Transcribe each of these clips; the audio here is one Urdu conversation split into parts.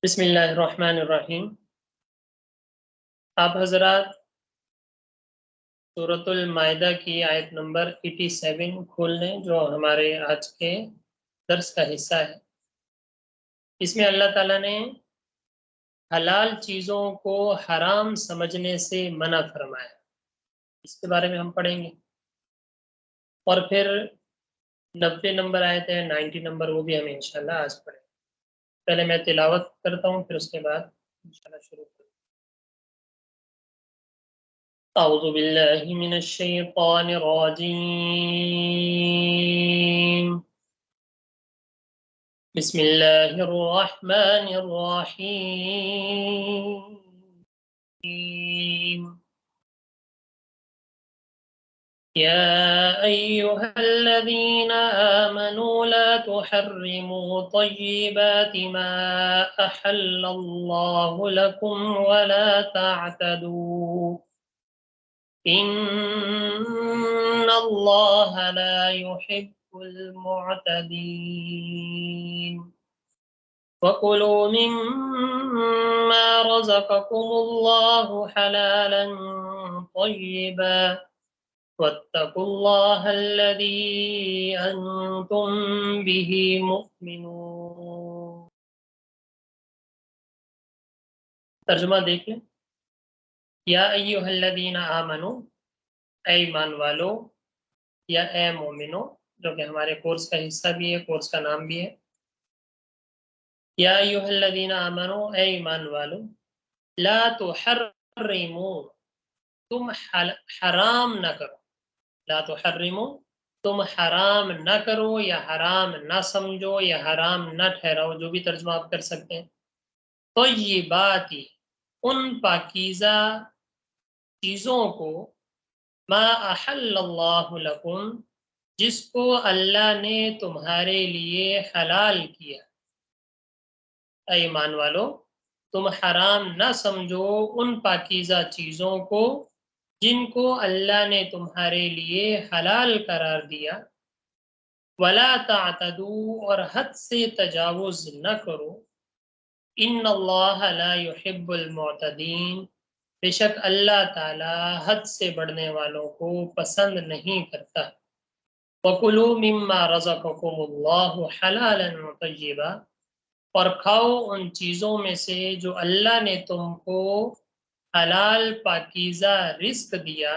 بسم اللہ الرحمن الرحیم۔ آپ حضرات سورۃ المائدہ کی آیت نمبر 87 کھول لیں، جو ہمارے آج کے درس کا حصہ ہے۔ اس میں اللہ تعالیٰ نے حلال چیزوں کو حرام سمجھنے سے منع فرمایا، اس کے بارے میں ہم پڑھیں گے، اور پھر 90 نمبر آیت ہے، 90 نمبر، وہ بھی ہم انشاءاللہ آج پڑھیں گے۔ پہلے میں تلاوت کرتا ہوں، پھر اس کے بعد انشاءاللہ شروع کریں۔ اعوذ باللہ من الشیطان الرجیم، بسم اللہ الرحمن الرحیم، یا ایہا الذین آمنوا لا تحرموا طیبات ما احل اللہ لکم ولا تعتدوا ان اللہ لا يحب المعتدین وَكُلُوا مِمَّا رَزَقَكُمُ اللَّهُ حَلَالًا طَيِّبًا وَاتَّقُوا اللَّهَ الَّذِي أَنْتُمْ بِهِ مُؤْمِنُونَ۔ ترجمہ دیکھ لیں۔ یا ایھا الذین آمنوا، اے ایمان والو، یا اے مومنو، جو کہ ہمارے کورس کا حصہ بھی ہے، کورس کا نام بھی ہے۔ یا ایھا الذین آمنوا، اے ایمان والو، لا تحرموا، تم حرام نہ کرو، لا تحرموا، تم حرام نہ کرو یا حرام نہ سمجھو یا حرام نہ ٹھہراؤ، جو بھی ترجمہ آپ کر سکتے ہیں، طیباتی، ان پاکیزہ چیزوں کو، ما احل اللہ لکم، جس کو اللہ نے تمہارے لیے حلال کیا۔ اے ایمان والو، تم حرام نہ سمجھو ان پاکیزہ چیزوں کو جن کو اللہ نے تمہارے لیے حلال قرار دیا۔ ولا تعتدوا، اور حد سے تجاوز نہ کرو۔ ان اللہ لا يحب المعتدین، بے شک اللہ تعالی حد سے بڑھنے والوں کو پسند نہیں کرتا۔ وَكُلُوا مِمَّا رَزَقَكُمُ اللَّهُ حَلَالًا طَيِّبًا، اور کھاؤ ان چیزوں میں سے جو اللہ نے تم کو حلال پاکیزہ رزق دیا۔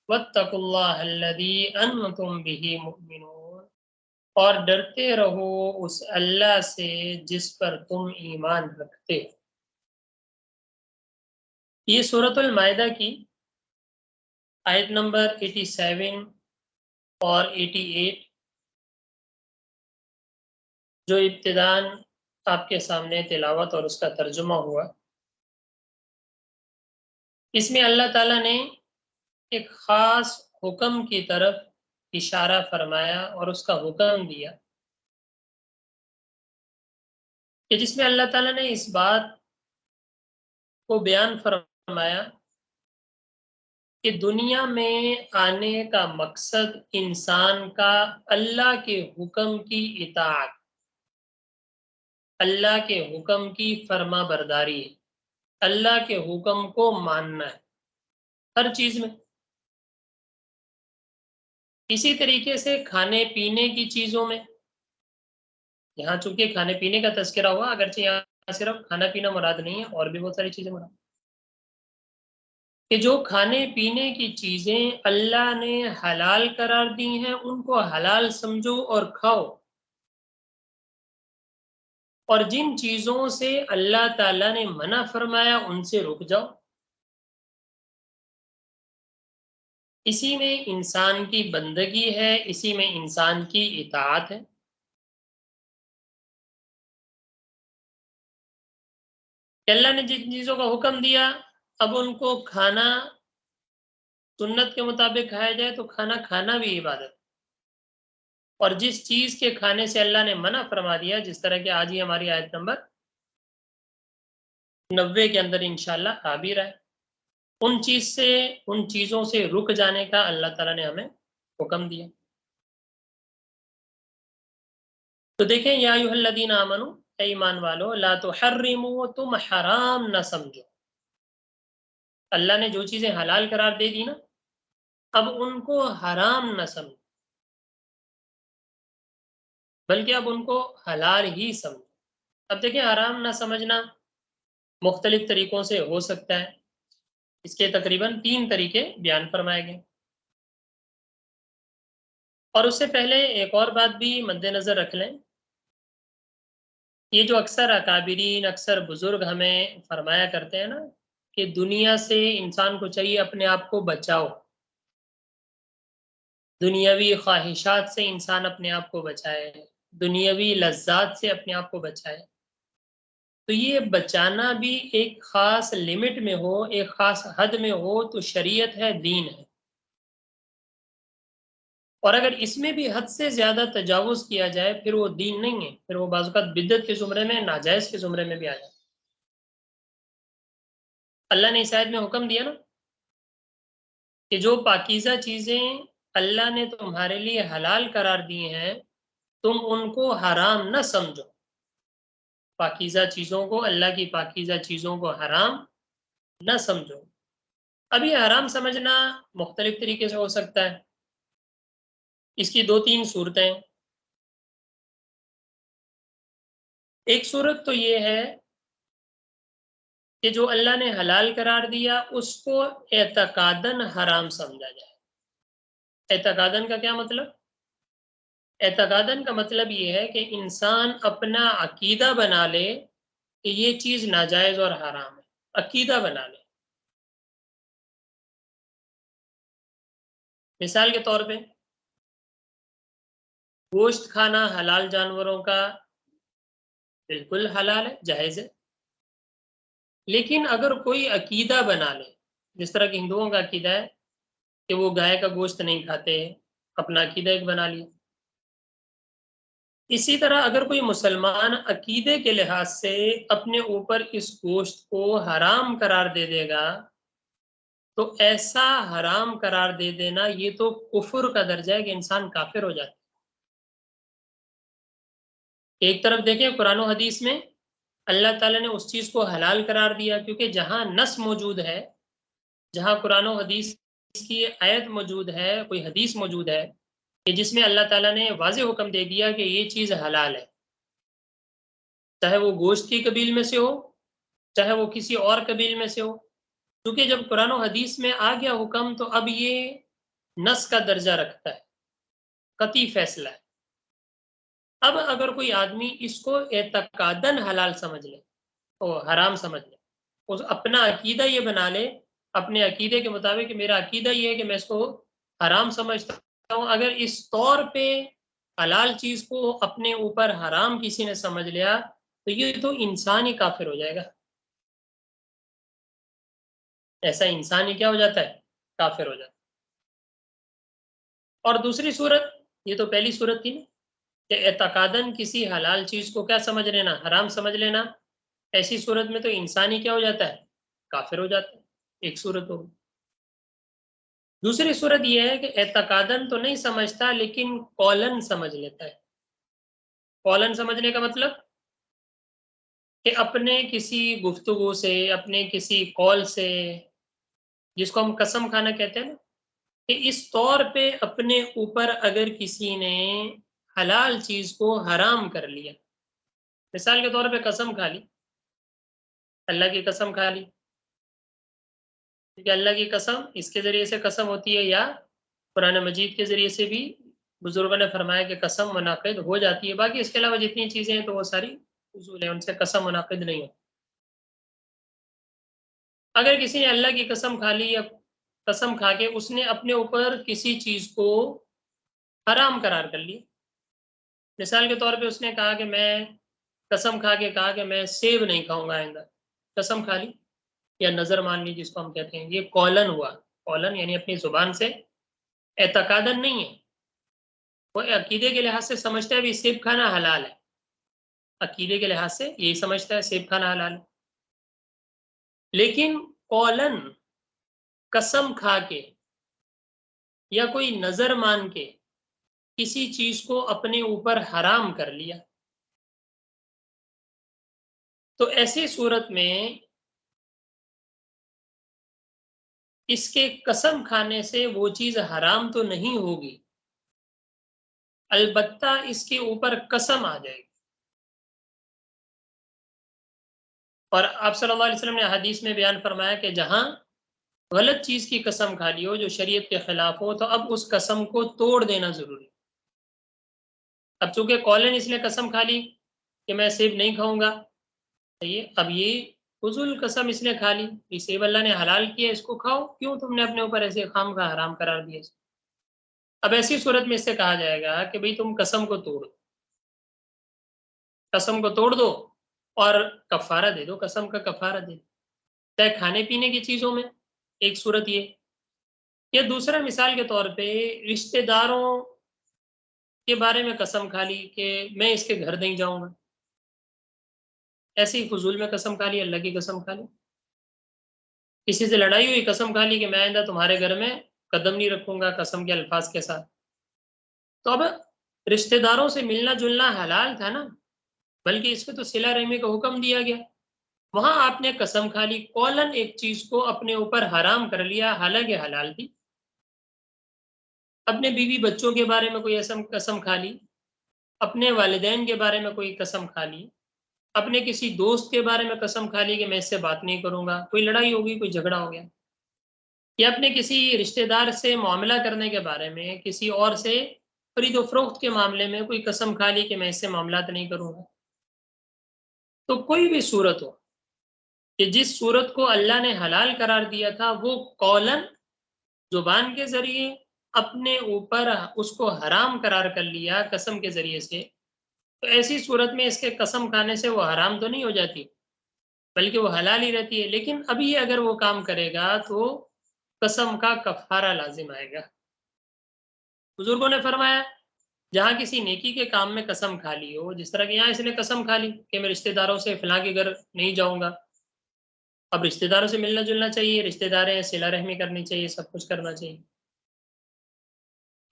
وَاتَّقُوا اللَّهَ الَّذِي أَنْتُمْ بِهِ مُؤْمِنُونَ، اور ڈرتے رہو اس اللہ سے جس پر تم ایمان رکھتے ہو۔ یہ سورۃ المائدہ کی آیت نمبر 87 اور 88 جو ابتداً آپ کے سامنے تلاوت اور اس کا ترجمہ ہوا، اس میں اللہ تعالیٰ نے ایک خاص حکم کی طرف اشارہ فرمایا اور اس کا حکم دیا، کہ جس میں اللہ تعالیٰ نے اس بات کو بیان فرمایا کہ دنیا میں آنے کا مقصد انسان کا اللہ کے حکم کی اطاعت، اللہ کے حکم کی فرما برداری ہے، اللہ کے حکم کو ماننا ہے ہر چیز میں۔ اسی طریقے سے کھانے پینے کی چیزوں میں، یہاں چونکہ کھانے پینے کا تذکرہ ہوا، اگرچہ یہاں صرف کھانا پینا مراد نہیں ہے، اور بھی بہت ساری چیزیں مراد، کہ جو کھانے پینے کی چیزیں اللہ نے حلال قرار دی ہیں ان کو حلال سمجھو اور کھاؤ، اور جن چیزوں سے اللہ تعالیٰ نے منع فرمایا ان سے رک جاؤ۔ اسی میں انسان کی بندگی ہے، اسی میں انسان کی اطاعت ہے۔ کہ اللہ نے جن چیزوں کا حکم دیا، اب ان کو کھانا سنت کے مطابق کھایا جائے تو کھانا کھانا بھی عبادت، اور جس چیز کے کھانے سے اللہ نے منع فرما دیا، جس طرح کہ آج ہی ہماری آیت نمبر 90 کے اندر انشاءاللہ آ بھی رہا ہے، ان چیزوں سے رک جانے کا اللہ تعالیٰ نے ہمیں حکم دیا۔ تو دیکھیں، یا ایھا الذین آمنوا، اے ایمان والو لا تحرموا تم حرام نہ سمجھو. اللہ نے جو چیزیں حلال قرار دے دی نا اب ان کو حرام نہ سمجھو بلکہ اب ان کو حلال ہی سمجھو. اب دیکھیں حرام نہ سمجھنا مختلف طریقوں سے ہو سکتا ہے. اس کے تقریباً 3 طریقے بیان فرمائے گئے. اور اس سے پہلے ایک اور بات بھی مد نظر رکھ لیں. یہ جو اکثر اکابرین اکثر بزرگ ہمیں فرمایا کرتے ہیں نا کہ دنیا سے انسان کو چاہیے اپنے آپ کو بچاؤ. دنیاوی خواہشات سے انسان اپنے آپ کو بچائے. دنیاوی لذات سے اپنے آپ کو بچائے. تو یہ بچانا بھی ایک خاص لمٹ میں ہو ایک خاص حد میں ہو تو شریعت ہے دین ہے. اور اگر اس میں بھی حد سے زیادہ تجاوز کیا جائے پھر وہ دین نہیں ہے. پھر وہ بعض اوقات بدعت کے زمرے میں ناجائز کے زمرے میں بھی آ جائے. اللہ نے اس آیت میں حکم دیا نا کہ جو پاکیزہ چیزیں اللہ نے تمہارے لیے حلال قرار دی ہیں تم ان کو حرام نہ سمجھو. پاکیزہ چیزوں کو اللہ کی پاکیزہ چیزوں کو حرام نہ سمجھو. اب یہ حرام سمجھنا مختلف طریقے سے ہو سکتا ہے. اس کی 2-3 صورتیں. ایک صورت تو یہ ہے کہ جو اللہ نے حلال قرار دیا اس کو اعتقاداً حرام سمجھا جائے. اعتقاداً کا کیا مطلب؟ اعتقاداً کا مطلب یہ ہے کہ انسان اپنا عقیدہ بنا لے کہ یہ چیز ناجائز اور حرام ہے. عقیدہ بنا لے. مثال کے طور پہ گوشت کھانا حلال جانوروں کا بالکل حلال ہے جائز ہے. لیکن اگر کوئی عقیدہ بنا لے جس طرح کہ ہندوؤں کا عقیدہ ہے کہ وہ گائے کا گوشت نہیں کھاتے اپنا عقیدہ ایک بنا لیا. اسی طرح اگر کوئی مسلمان عقیدے کے لحاظ سے اپنے اوپر اس گوشت کو حرام قرار دے دے گا تو ایسا حرام قرار دے دینا یہ تو کفر کا درجہ ہے کہ انسان کافر ہو جاتا ہے. ایک طرف دیکھیں قرآن و حدیث میں اللہ تعالیٰ نے اس چیز کو حلال قرار دیا کیونکہ جہاں نص موجود ہے جہاں قرآن و حدیث کی آیت موجود ہے کوئی حدیث موجود ہے کہ جس میں اللہ تعالیٰ نے واضح حکم دے دیا کہ یہ چیز حلال ہے چاہے وہ گوشت کی قبیل میں سے ہو چاہے وہ کسی اور قبیل میں سے ہو. کیونکہ جب قرآن و حدیث میں آ گیا حکم تو اب یہ نص کا درجہ رکھتا ہے قطعی فیصلہ ہے. اب اگر کوئی آدمی اس کو اعتقاداً حلال سمجھ لے اور حرام سمجھ لے اپنا عقیدہ یہ بنا لے اپنے عقیدے کے مطابق کہ میرا عقیدہ یہ ہے کہ میں اس کو حرام سمجھتا ہوں. اگر اس طور پہ حلال چیز کو اپنے اوپر حرام کسی نے سمجھ لیا تو یہ تو انسان ہی کافر ہو جائے گا. ایسا انسان ہی کیا ہو جاتا ہے کافر ہو جاتا ہے. اور دوسری صورت یہ تو پہلی صورت تھی نا کہ اعتقاداً کسی حلال چیز کو کیا سمجھ لینا حرام سمجھ لینا. ایسی صورت میں تو انسان ہی کیا ہو جاتا ہے کافر ہو جاتا ہے. ایک صورت ہوگی. دوسری صورت یہ ہے کہ اعتقاداً تو نہیں سمجھتا لیکن قولاً سمجھ لیتا ہے. قولاً سمجھنے کا مطلب کہ اپنے کسی گفتگو سے اپنے کسی قول سے جس کو ہم قسم کھانا کہتے ہیں نا کہ اس طور پہ اپنے اوپر اگر کسی نے حلال چیز کو حرام کر لیا. مثال کے طور پہ قسم کھا لی اللہ کی قسم کھا لی. کیونکہ اللہ کی قسم اس کے ذریعے سے قسم ہوتی ہے یا قرآن مجید کے ذریعے سے بھی بزرگوں نے فرمایا کہ قسم منعقد ہو جاتی ہے. باقی اس کے علاوہ جتنی چیزیں ہیں تو وہ ساری اصول ہیں ان سے قسم منعقد نہیں ہوتی. اگر کسی نے اللہ کی قسم کھا لی یا قسم کھا کے اس نے اپنے اوپر کسی چیز کو حرام قرار کر لیا. مثال کے طور پہ اس نے کہا کہ میں قسم کھا کے کہا کہ میں سیب نہیں کھاؤں گا آئندہ. قسم کھا لی یا نظر مان لی جس کو ہم کہتے ہیں. یہ قولاً ہوا. قولاً یعنی اپنی زبان سے. اعتقاداً نہیں ہے. وہ عقیدے کے لحاظ سے سمجھتا ہے بھی سیب کھانا حلال ہے. عقیدے کے لحاظ سے یہی سمجھتا ہے سیب کھانا حلال ہے. لیکن قولاً قسم کھا کے یا کوئی نظر مان کے کسی چیز کو اپنے اوپر حرام کر لیا. تو ایسی صورت میں اس کے قسم کھانے سے وہ چیز حرام تو نہیں ہوگی، البتہ اس کے اوپر قسم آ جائے گی. اور آپ صلی اللہ علیہ وسلم نے حدیث میں بیان فرمایا کہ جہاں غلط چیز کی قسم کھا لی ہو جو شریعت کے خلاف ہو تو اب اس قسم کو توڑ دینا ضروری. اب چونکہ قولن اس نے قسم کھا لی کہ میں سیب نہیں کھاؤں گا، صحیح ہے، اب یہ فضول قسم اس نے کھا لی، یہ سیب اللہ نے حلال کیا، اس کو کھاؤ، کیوں تم نے اپنے اوپر ایسے خام کا حرام قرار دیا. اب ایسی صورت میں اس سے کہا جائے گا کہ بھئی تم قسم کو توڑ دو، قسم کو توڑ دو اور کفارہ دے دو، قسم کا کفارہ دے دو، چاہے کھانے پینے کی چیزوں میں. ایک صورت یہ، یا دوسرا مثال کے طور پہ رشتہ داروں کے بارے میں قسم کھا لی کہ میں اس کے گھر نہیں جاؤں گا، ایسی فضول میں قسم کھا لی، اللہ کی قسم کھا لی. کسی سے لڑائی ہوئی، قسم کھا لی کہ میں آئندہ تمہارے گھر میں قدم نہیں رکھوں گا، قسم کے الفاظ کے ساتھ. تو اب رشتہ داروں سے ملنا جلنا حلال تھا نا، بلکہ اس میں تو صلہ رحمی کا حکم دیا گیا. وہاں آپ نے قسم کھا لی، قولن ایک چیز کو اپنے اوپر حرام کر لیا حالانکہ حلال تھی. اپنے بیوی بچوں کے بارے میں کوئی قسم کھا لی، اپنے والدین کے بارے میں کوئی قسم کھا لی، اپنے کسی دوست کے بارے میں قسم کھا لی کہ میں اس سے بات نہیں کروں گا، کوئی لڑائی ہوگی، کوئی جھگڑا ہو گیا، یا اپنے کسی رشتہ دار سے معاملہ کرنے کے بارے میں، کسی اور سے خرید و فروخت کے معاملے میں کوئی قسم کھا لی کہ میں اس سے معاملات نہیں کروں گا. تو کوئی بھی صورت ہو کہ جس صورت کو اللہ نے حلال قرار دیا تھا وہ قولن زبان کے ذریعے اپنے اوپر اس کو حرام قرار کر لیا قسم کے ذریعے سے، تو ایسی صورت میں اس کے قسم کھانے سے وہ حرام تو نہیں ہو جاتی بلکہ وہ حلال ہی رہتی ہے. لیکن ابھی اگر وہ کام کرے گا تو قسم کا کفارہ لازم آئے گا. بزرگوں نے فرمایا جہاں کسی نیکی کے کام میں قسم کھا لی ہو، جس طرح کہ یہاں اس نے قسم کھا لی کہ میں رشتہ داروں سے فلاں کے گھر نہیں جاؤں گا، اب رشتہ داروں سے ملنا جلنا چاہیے، رشتہ دار ہیں، صلہ رحمی کرنی چاہیے، سب کچھ کرنا چاہیے.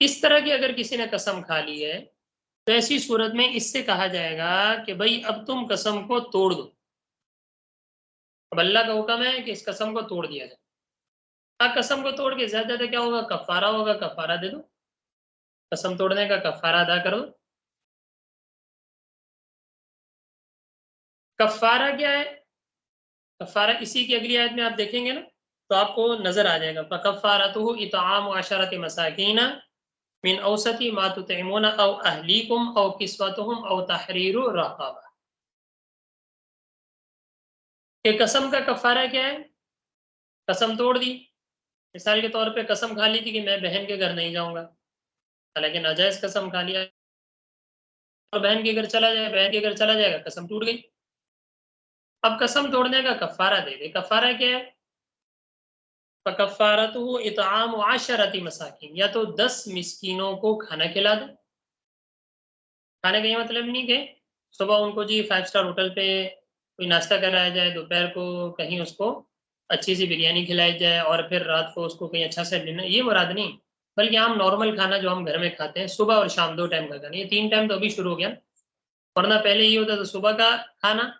اس طرح کی اگر کسی نے قسم کھا لی ہے تو ایسی صورت میں اس سے کہا جائے گا کہ بھائی اب تم قسم کو توڑ دو. اب اللہ کا حکم ہے کہ اس قسم کو توڑ دیا جائے. اب قسم کو توڑ کے زیادہ زیادہ کیا ہوگا، کفارہ ہوگا، کفارہ دے دو، قسم توڑنے کا کفارہ ادا کرو. کفارہ کیا ہے؟ کفارہ اسی کی اگلی آیت میں آپ دیکھیں گے نا تو آپ کو نظر آ جائے گا. فَكَفَّارَتُهُ إِطْعَامُ عَشَرَةِ مَسَاكِينَ مِنْ أَوْسَطِ مَا تُطْعِمُونَ أَوْ أَهْلِيكُمْ أَوْ كِسْوَتُهُمْ أَوْ تَحْرِيرُ رَقَبَةٍ. کہ قسم کا کفارہ کیا ہے؟ قسم توڑ دی، مثال کے طور پہ قسم کھا لی تھی کہ میں بہن کے گھر نہیں جاؤں گا، حالانکہ ناجائز قسم کھا لیا، اور بہن کے گھر چلا جائے، بہن کے گھر چلا جائے گا، قسم ٹوٹ گئی. اب قسم توڑنے کا کفارہ دے دے. کفارہ کیا ہے؟ فَكَفَّارَتُهُ إِطْعَامُ عَشَرَةِ مَسَاكِينَ، یا تو 10 مسکینوں کو کھانا کھلا دے. کھانے کا یہ مطلب نہیں کہ صبح ان کو جی 5 اسٹار ہوٹل پہ کوئی ناشتہ کرایا جائے، دوپہر کو کہیں اس کو اچھی سی بریانی کھلائی جائے اور پھر رات کو اس کو کہیں اچھا سا ڈنر، یہ مراد نہیں، بلکہ عام نارمل کھانا جو ہم گھر میں کھاتے ہیں صبح اور شام 2 ٹائم کا کھانا. یہ 3 ٹائم تو ابھی شروع ہو گیا، ورنہ پہلے یہ ہوتا تھا صبح کا کھانا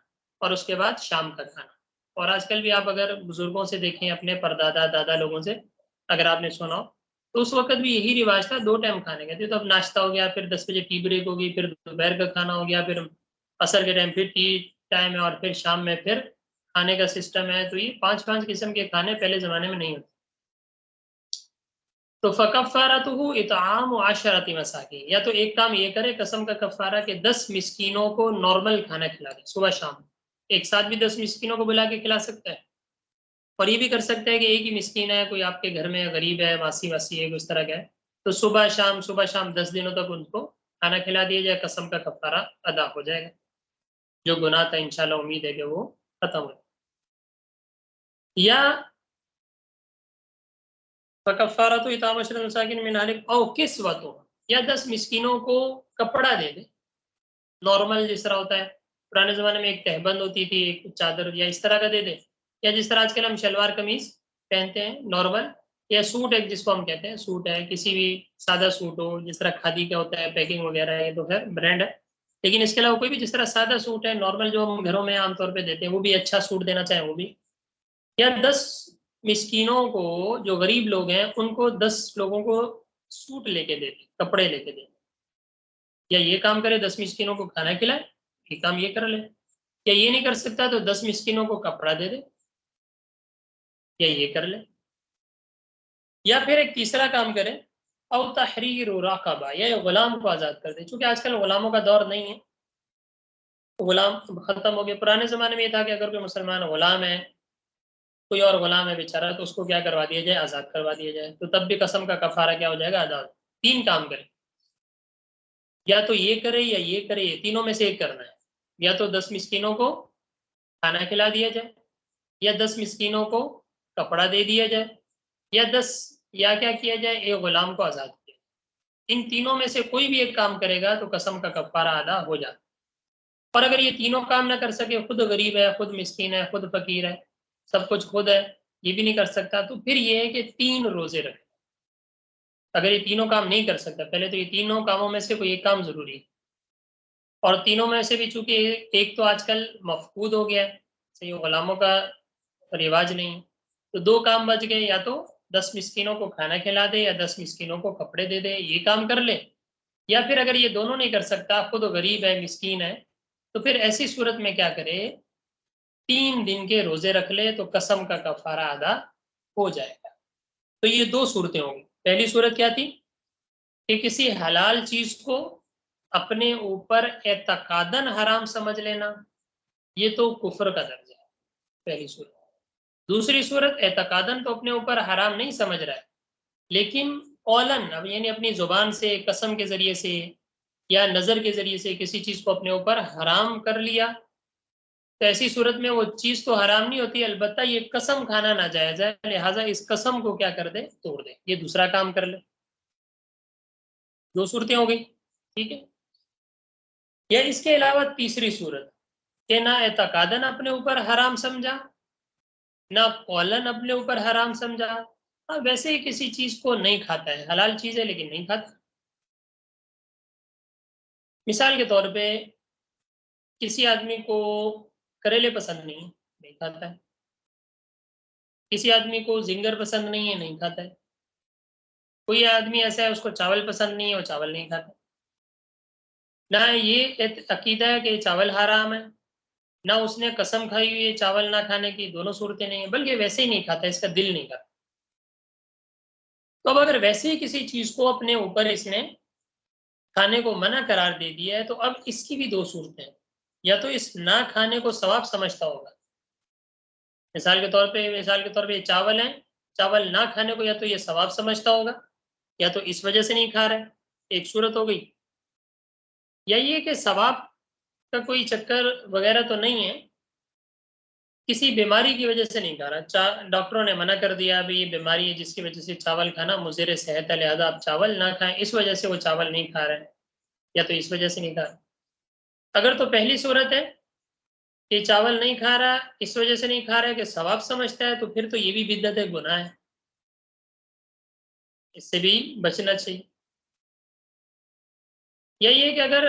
اور اس کے بعد شام کا کھانا. اور آج کل بھی آپ اگر بزرگوں سے دیکھیں، اپنے پردادا دادا لوگوں سے اگر آپ نے سنا ہو تو اس وقت بھی یہی رواج تھا، 2 ٹائم کھانے کا تھے. تو اب ناشتہ ہو گیا، پھر 10 بجے ٹی بریک ہوگی، پھر دوپہر کا کھانا ہو گیا، پھر عصر کے ٹائم پھر ٹی ٹائم ہے، اور پھر شام میں پھر کھانے کا سسٹم ہے. تو یہ 5 قسم کے کھانے پہلے زمانے میں نہیں ہوتے. تو فَكَفَّارَتُهُ إِطْعَامُ 10 مَسَاكِينَ، یا تو ایک کام یہ کرے قسم کا کفارہ کہ 10 مسکینوں کو نارمل کھانا کھلا دے صبح شام، ایک ساتھ بھی 10 مسکینوں کو بلا کے کھلا سکتا ہے. اور یہ بھی کر سکتا ہے کہ ایک ہی مسکین ہے، کوئی آپ کے گھر میں غریب ہے، واسی واسی ہے، اس طرح کا ہے، تو صبح شام 10 دنوں تک ان کو کھانا کھلا دیا جائے، قسم کا کفارہ ادا ہو جائے گا. جو گناہ تھا انشاءاللہ امید ہے کہ وہ ختم ہو جائے. یا فَكَفَّارَتُ إِطْعَامُ 10 مَسَاكِينَ مِنْ أَوْسَطِ أَوْ كِسْوَتُهُمْ، یا 10 مسکینوں کو کپڑا دے دے، نارمل جس طرح ہوتا ہے. پرانے زمانے میں ایک تہبند ہوتی تھی، ایک چادر، یا اس طرح کا دے دے، یا جس طرح آج کل ہم شلوار قمیض پہنتے ہیں نارمل، یا سوٹ ایک جس کو ہم کہتے ہیں، سوٹ ہے، کسی بھی سادہ سوٹ ہو جس طرح کھادی کا ہوتا ہے، پیکنگ وغیرہ ہے، تو خیر برانڈ ہے، لیکن اس کے علاوہ کوئی بھی جس طرح سادہ سوٹ ہے نارمل جو ہم گھروں میں عام طور پہ دیتے ہیں وہ بھی اچھا سوٹ دینا چاہیں وہ بھی، یا 10 مسکینوں کو جو غریب لوگ ہیں ان کو 10 لوگوں کو سوٹ لے کے دے دیں، کپڑے لے کے دے دیں، یا یہ کام کرے 10 مسکینوں کو کھانا کھلائے، یہ کام یہ کر لے، یا یہ نہیں کر سکتا تو 10 مسکینوں کو کپڑا دے دے، یا یہ کر لے، یا پھر ایک تیسرا کام کرے او تحریر رقبہ، یا غلام کو آزاد کر دے. چونکہ آج کل غلاموں کا دور نہیں ہے، غلام ختم ہو گیا. پرانے زمانے میں یہ تھا کہ اگر کوئی مسلمان غلام ہے، کوئی اور غلام ہے بیچارہ، تو اس کو کیا کروا دیا جائے، آزاد کروا دیا جائے. تو تب بھی قسم کا کفارہ کیا ہو جائے گا، آزاد. 3 کام کرے، یا تو یہ کرے یا یہ کرے، یہ تینوں میں سے ایک کرنا ہے. یا تو 10 مسکینوں کو کھانا کھلا دیا جائے، یا 10 مسکینوں کو کپڑا دے دیا جائے، یا کیا کیا جائے، ایک غلام کو آزاد کیا. ان تینوں میں سے کوئی بھی ایک کام کرے گا تو قسم کا کفارہ ادا ہو جاتا. اور اگر یہ تینوں کام نہ کر سکے، خود غریب ہے، خود مسکین ہے، خود فقیر ہے، سب کچھ خود ہے، یہ بھی نہیں کر سکتا، تو پھر یہ ہے کہ 3 روزے رکھے. اگر یہ تینوں کام نہیں کر سکتا، پہلے تو یہ تینوں کاموں میں سے کوئی ایک کام ضروری ہے، اور تینوں میں سے بھی چونکہ ایک تو آج کل مفقود ہو گیا ہے، صحیح غلاموں کا رواج نہیں، تو 2 کام بچ گئے. یا تو 10 مسکینوں کو کھانا کھلا دے، یا 10 مسکینوں کو کپڑے دے دے، یہ کام کر لے. یا پھر اگر یہ دونوں نہیں کر سکتا، خود غریب ہے، مسکین ہے، تو پھر ایسی صورت میں کیا کرے، 3 دن کے روزے رکھ لے تو قسم کا کفارہ ادا ہو جائے گا. تو یہ 2 صورتیں ہوں گی. پہلی صورت کیا تھی کہ کسی حلال چیز کو اپنے اوپر اعتقاداً حرام سمجھ لینا، یہ تو کفر کا درجہ ہے، پہلی صورت. دوسری صورت، اعتقاداً تو اپنے اوپر حرام نہیں سمجھ رہا ہے، لیکن قولاً، اب یعنی اپنی زبان سے، قسم کے ذریعے سے یا نظر کے ذریعے سے کسی چیز کو اپنے اوپر حرام کر لیا، تو ایسی صورت میں وہ چیز تو حرام نہیں ہوتی، البتہ یہ قسم کھانا ناجائز ہے، لہٰذا اس قسم کو کیا کر دے، توڑ دے. یہ دوسرا کام کر لے. 2 صورتیں ہو گئی، ٹھیک ہے. یا اس کے علاوہ تیسری صورت کہ نہ اعتقاداً اپنے اوپر حرام سمجھا، نہ قولاً اپنے اوپر حرام سمجھا، ویسے ہی کسی چیز کو نہیں کھاتا ہے، حلال چیز ہے لیکن نہیں کھاتا. مثال کے طور پہ کسی آدمی کو کریلے پسند نہیں کھاتا ہے. کسی آدمی کو زنگر پسند نہیں ہے، نہیں کھاتا ہے. کوئی آدمی ایسا ہے اس کو چاول پسند نہیں ہے، وہ چاول نہیں کھاتا. نہ یہ عقیدہ ہے کہ چاول حرام ہے، نہ اس نے قسم کھائی ہوئی ہے چاول نہ کھانے کی، دونوں صورتیں نہیں ہیں، بلکہ ویسے ہی نہیں کھاتا، اس کا دل نہیں کرتا. تو اب اگر ویسے ہی کسی چیز کو اپنے اوپر اس نے کھانے کو منع قرار دے دیا ہے، تو اب اس کی بھی 2 صورتیں ہیں. یا تو اس نہ کھانے کو ثواب سمجھتا ہوگا، مثال کے طور پہ یہ چاول ہے، چاول نہ کھانے کو یا تو یہ ثواب سمجھتا ہوگا، یا تو اس وجہ سے نہیں کھا رہا ہے، ایک صورت ہو گئی. یا یہ کہ ثواب کا کوئی چکر وغیرہ تو نہیں ہے، کسی بیماری کی وجہ سے نہیں کھا رہا، ڈاکٹروں نے منع کر دیا ابھی یہ بیماری ہے جس کی وجہ سے چاول کھانا مضر صحت ہے، لہٰذا آپ چاول نہ کھائیں، اس وجہ سے وہ چاول نہیں کھا رہے ہیں، یا تو اس وجہ سے نہیں کھا رہا. اگر تو پہلی صورت ہے کہ چاول نہیں کھا رہا اس وجہ سے نہیں کھا رہا ہے کہ ثواب سمجھتا ہے، تو پھر تو یہ بھی بدعت ہے، گناہ ہے، اس سے بھی بچنا چاہیے. یا یہ کہ اگر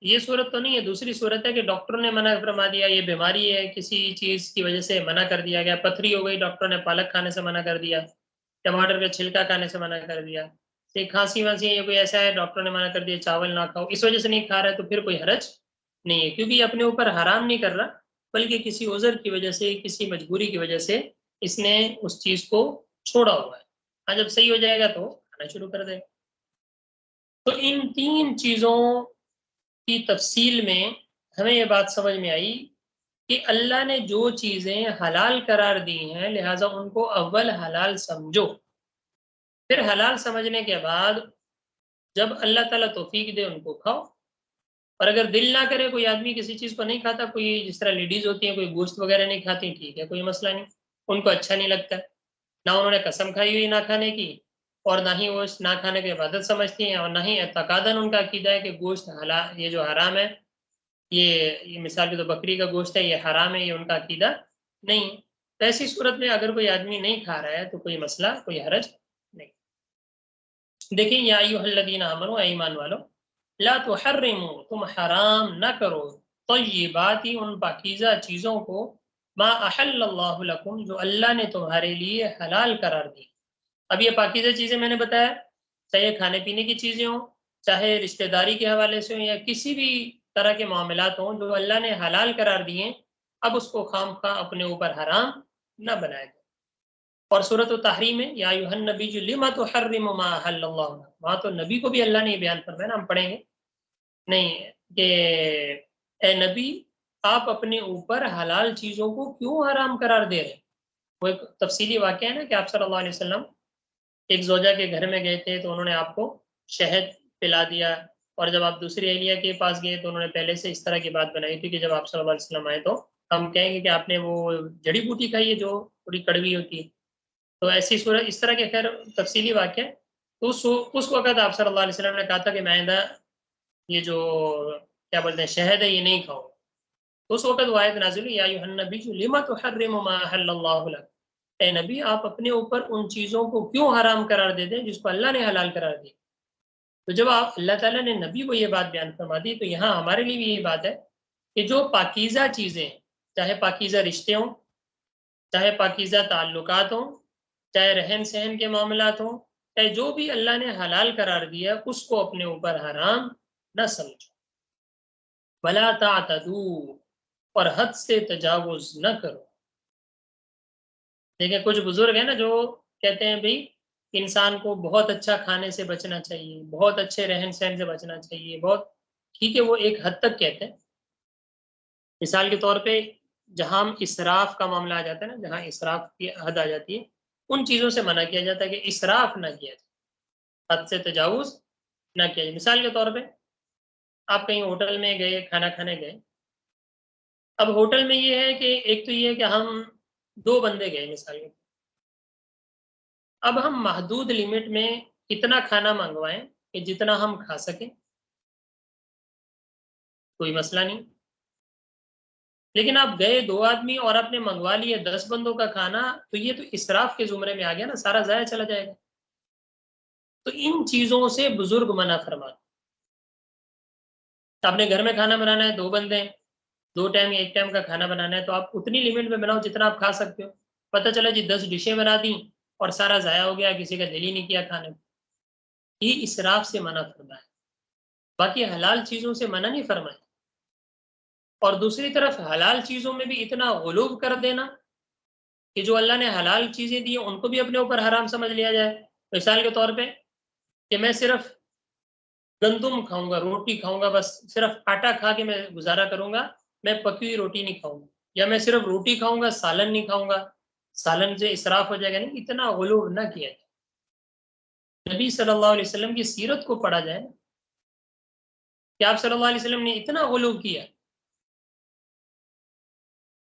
یہ صورت تو نہیں ہے، دوسری صورت ہے کہ ڈاکٹر نے منع فرما دیا، یہ بیماری ہے کسی چیز کی وجہ سے منع کر دیا گیا، پتھری ہو گئی، ڈاکٹر نے پالک کھانے سے منع کر دیا، ٹماٹر کا چھلکا کھانے سے منع کر دیا، کھانسی وانسی یہ کوئی ایسا ہے ڈاکٹر نے منع کر دیا چاول نہ کھاؤ، اس وجہ سے نہیں کھا رہا ہے، تو پھر کوئی حرج نہیں ہے، کیونکہ یہ اپنے اوپر حرام نہیں کر رہا، بلکہ کسی عذر کی وجہ سے، کسی مجبوری کی وجہ سے اس نے اس چیز کو چھوڑا ہوا ہے. ہاں جب صحیح ہو جائے گا تو کھانا شروع کر دے گا. تو ان 3 چیزوں کی تفصیل میں ہمیں یہ بات سمجھ میں آئی کہ اللہ نے جو چیزیں حلال قرار دی ہیں لہٰذا ان کو اول حلال سمجھو، پھر حلال سمجھنے کے بعد جب اللہ تعالیٰ توفیق دے ان کو کھاؤ. اور اگر دل نہ کرے، کوئی آدمی کسی چیز کو نہیں کھاتا، کوئی جس طرح لیڈیز ہوتی ہیں کوئی گوشت وغیرہ نہیں کھاتی، ٹھیک ہے، کوئی مسئلہ نہیں، ان کو اچھا نہیں لگتا، نہ انہوں نے قسم کھائی ہوئی نہ کھانے کی، اور نہ ہی وہ نہ کھانے کی عبادت سمجھتی ہیں، اور نہ ہی اعتقاداً ان کا عقیدہ ہے کہ گوشت حلال، یہ جو حرام ہے، یہ مثال کے تو بکری کا گوشت ہے یہ حرام ہے، یہ ان کا عقیدہ نہیں. تو ایسی صورت میں اگر کوئی آدمی نہیں کھا رہا ہے تو کوئی مسئلہ، کوئی حرج نہیں. دیکھیں یا ایھا الذین آمنوا، اے ایمان والو، لا تحرموا تم حرام نہ کرو طیباتی ان پاکیزہ چیزوں کو ما احل اللہ لکم جو اللہ نے تمہارے لیے حلال قرار دی. اب یہ پاکیزہ چیزیں میں نے بتایا چاہے کھانے پینے کی چیزیں ہوں چاہے رشتہ داری کے حوالے سے ہوں یا کسی بھی طرح کے معاملات ہوں جو اللہ نے حلال قرار دیے اب اس کو خام خواہ اپنے اوپر حرام نہ بنایا جائے. اور سورۃ التحریم میں یا ایھا النبی لما تحرم ما احل اللہ وہاں تو نبی کو بھی اللہ نے یہ بیان فرمایا نا, ہم پڑھیں گے نہیں کہ اے نبی آپ اپنے اوپر حلال چیزوں کو کیوں حرام قرار دے رہے ہیں. وہ ایک تفصیلی واقعہ ہے نا کہ آپ صلی اللہ علیہ وسلم ایک زوجہ کے گھر میں گئے تھے تو انہوں نے آپ کو شہد پلا دیا, اور جب آپ دوسری اہلیہ کے پاس گئے تو انہوں نے پہلے سے اس طرح کی بات بنائی تھی کہ جب آپ صلی اللہ علیہ وسلم آئے تو ہم کہیں گے کہ آپ نے وہ جڑی بوٹی کھائی ہے جو تھوڑی کڑوی ہوتی ہے. تو ایسی صورت اس طرح کے خیر تفصیلی واقعہ تو اس وقت آپ صلی اللہ علیہ وسلم نے کہا تھا کہ میں آئندہ یہ جو کیا بولتے ہیں شہد ہے یہ نہیں کھاؤں. اس وقت وہ آیت نازل ہوئی یا ایھا النبی لما تحرم ما احل اللہ لک, اے نبی آپ اپنے اوپر ان چیزوں کو کیوں حرام قرار دے دیں جس کو اللہ نے حلال قرار دی. تو جب آپ اللہ تعالیٰ نے نبی کو یہ بات بیان فرما دی تو یہاں ہمارے لیے بھی یہ بات ہے کہ جو پاکیزہ چیزیں چاہے پاکیزہ رشتے ہوں چاہے پاکیزہ تعلقات ہوں چاہے رہن سہن کے معاملات ہوں چاہے جو بھی اللہ نے حلال قرار دیا اس کو اپنے اوپر حرام نہ سمجھو. ولا تعتدوا اور حد سے تجاوز نہ کرو. دیکھیں کچھ بزرگ ہیں نا جو کہتے ہیں بھئی انسان کو بہت اچھا کھانے سے بچنا چاہیے, بہت اچھے رہن سہن سے بچنا چاہیے, بہت ٹھیک ہے وہ ایک حد تک کہتے ہیں. مثال کے طور پہ جہاں اسراف کا معاملہ آ جاتا ہے نا, جہاں اسراف کی حد آ جاتی ہے ان چیزوں سے منع کیا جاتا ہے کہ اسراف نہ کیا جائے, حد سے تجاوز نہ کیا جائے. مثال کے طور پہ آپ کہیں ہوٹل میں گئے کھانا کھانے گئے, اب ہوٹل میں یہ ہے کہ ایک تو یہ ہے کہ ہم 2 بندے گئے مثال کے, اب ہم محدود لمٹ میں اتنا کھانا منگوائیں کہ جتنا ہم کھا سکیں, کوئی مسئلہ نہیں. لیکن آپ گئے 2 آدمی اور آپ نے منگوا لیے 10 بندوں کا کھانا تو یہ تو اسراف کے زمرے میں آ گیا نا, سارا ضائع چلا جائے گا. تو ان چیزوں سے بزرگ منع فرماتے. آپ نے گھر میں کھانا بنانا ہے 2 بندے ہیں 2 ٹائم یا 1 ٹائم کا کھانا بنانا ہے تو آپ اتنی لمٹ میں بناؤ جتنا آپ کھا سکتے ہو. پتہ چلا جی 10 ڈشیں بنا دیں اور سارا ضائع ہو گیا, کسی کا دل ہی نہیں کیا کھانے کو. یہ اسراف سے منع فرمایا, باقی حلال چیزوں سے منع نہیں فرمایا. اور دوسری طرف حلال چیزوں میں بھی اتنا غلوب کر دینا کہ جو اللہ نے حلال چیزیں دی ان کو بھی اپنے اوپر حرام سمجھ لیا جائے. مثال کے طور پہ کہ میں صرف گندم کھاؤں گا, روٹی کھاؤں گا, بس صرف آٹا کھا کے میں گزارا کروں گا, میں پکی ہوئی روٹی نہیں کھاؤں گا, یا میں صرف روٹی کھاؤں گا سالن نہیں کھاؤں گا, سالن سے اسراف ہو جائے گا. نہیں, اتنا غلوب نہ کیا جائے. نبی صلی اللہ علیہ وسلم کی سیرت کو پڑھا جائے کہ آپ صلی اللہ علیہ وسلم نے اتنا غلوب کیا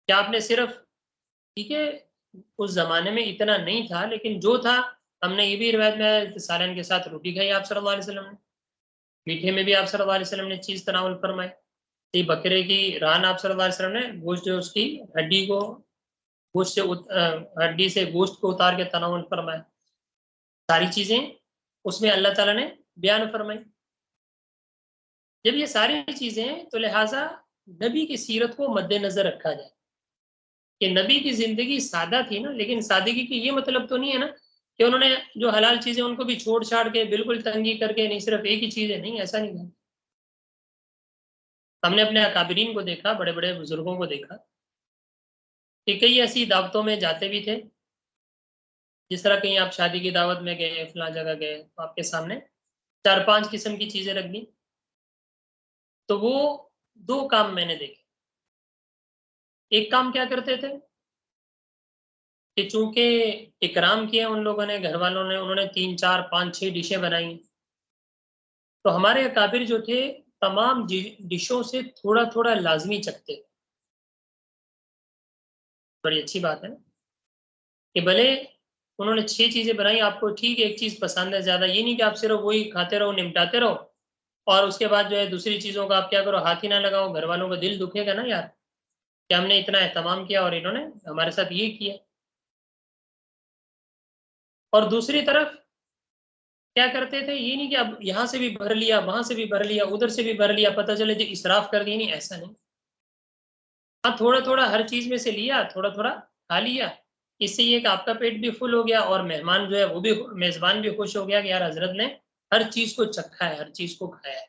کہ آپ نے صرف ٹھیک ہے اس زمانے میں اتنا نہیں تھا لیکن جو تھا ہم نے یہ بھی روایت میں سالن کے ساتھ روٹی کھائی آپ صلی اللہ علیہ وسلم نے. میٹھے میں بھی آپ صلی اللہ علیہ وسلم نے چیز تناول فرمائی. بکرے کی ران آپ صلی اللہ علیہ وسلم نے گوشت جو اس کی ہڈی کو گوشت سے ہڈی سے گوشت کو اتار کے تناول فرمایا. ساری چیزیں اس میں اللہ تعالیٰ نے بیان فرمائی. جب یہ ساری چیزیں ہیں تو لہٰذا نبی کی سیرت کو مد نظر رکھا جائے کہ نبی کی زندگی سادہ تھی نا, لیکن سادگی کی یہ مطلب تو نہیں ہے نا کہ انہوں نے جو حلال چیزیں ان کو بھی چھوڑ چھاڑ کے بالکل تنگی کر کے, نہیں صرف ایک ہی چیز ہے, نہیں ایسا نہیں. ہم نے اپنے اکابرین کو دیکھا, بڑے بڑے بزرگوں کو دیکھا کہ کئی ایسی دعوتوں میں جاتے بھی تھے, جس طرح کہیں آپ شادی کی دعوت میں گئے, فلاں جگہ گئے تو آپ کے سامنے 4-5 قسم کی چیزیں رکھ دی, تو وہ 2 کام میں نے دیکھے. ایک کام کیا کرتے تھے کہ چونکہ اکرام کیا ان لوگوں نے, گھر والوں نے, انہوں نے 3-4-5-6 ڈشیں بنائی, تو ہمارے اکابر جو تھے تمام ڈشوں سے تھوڑا تھوڑا لازمی چکھتے. بڑی اچھی بات ہے کہ بھلے انہوں نے 6 چیزیں بنائی, آپ کو ٹھیک ہے ایک چیز پسند ہے زیادہ, یہ نہیں کہ آپ صرف وہی کھاتے رہو نمٹاتے رہو اور اس کے بعد جو ہے دوسری چیزوں کا آپ کیا کرو ہاتھ ہی نہ لگاؤ. گھر والوں کا دل دکھے گا نا یار کہ ہم نے اتنا اہتمام کیا اور انہوں نے ہمارے ساتھ یہ کیا. اور دوسری طرف کیا کرتے تھے، یہ نہیں کہ اب یہاں سے بھی بھر لیا، وہاں سے بھی بھر لیا، ادھر سے بھی بھر لیا، پتہ چلے جو اسراف کر دی، نہیں، ایسا نہیں. ہاں تھوڑا تھوڑا ہر چیز میں سے لیا، تھوڑا تھوڑا کھا لیا. اس سے یہ کہ آپ کا پیٹ بھی فل ہو گیا اور مہمان جو ہے وہ بھی، میزبان بھی خوش ہو گیا کہ یار حضرت نے ہر چیز کو چکھا ہے، ہر چیز کو کھایا ہے.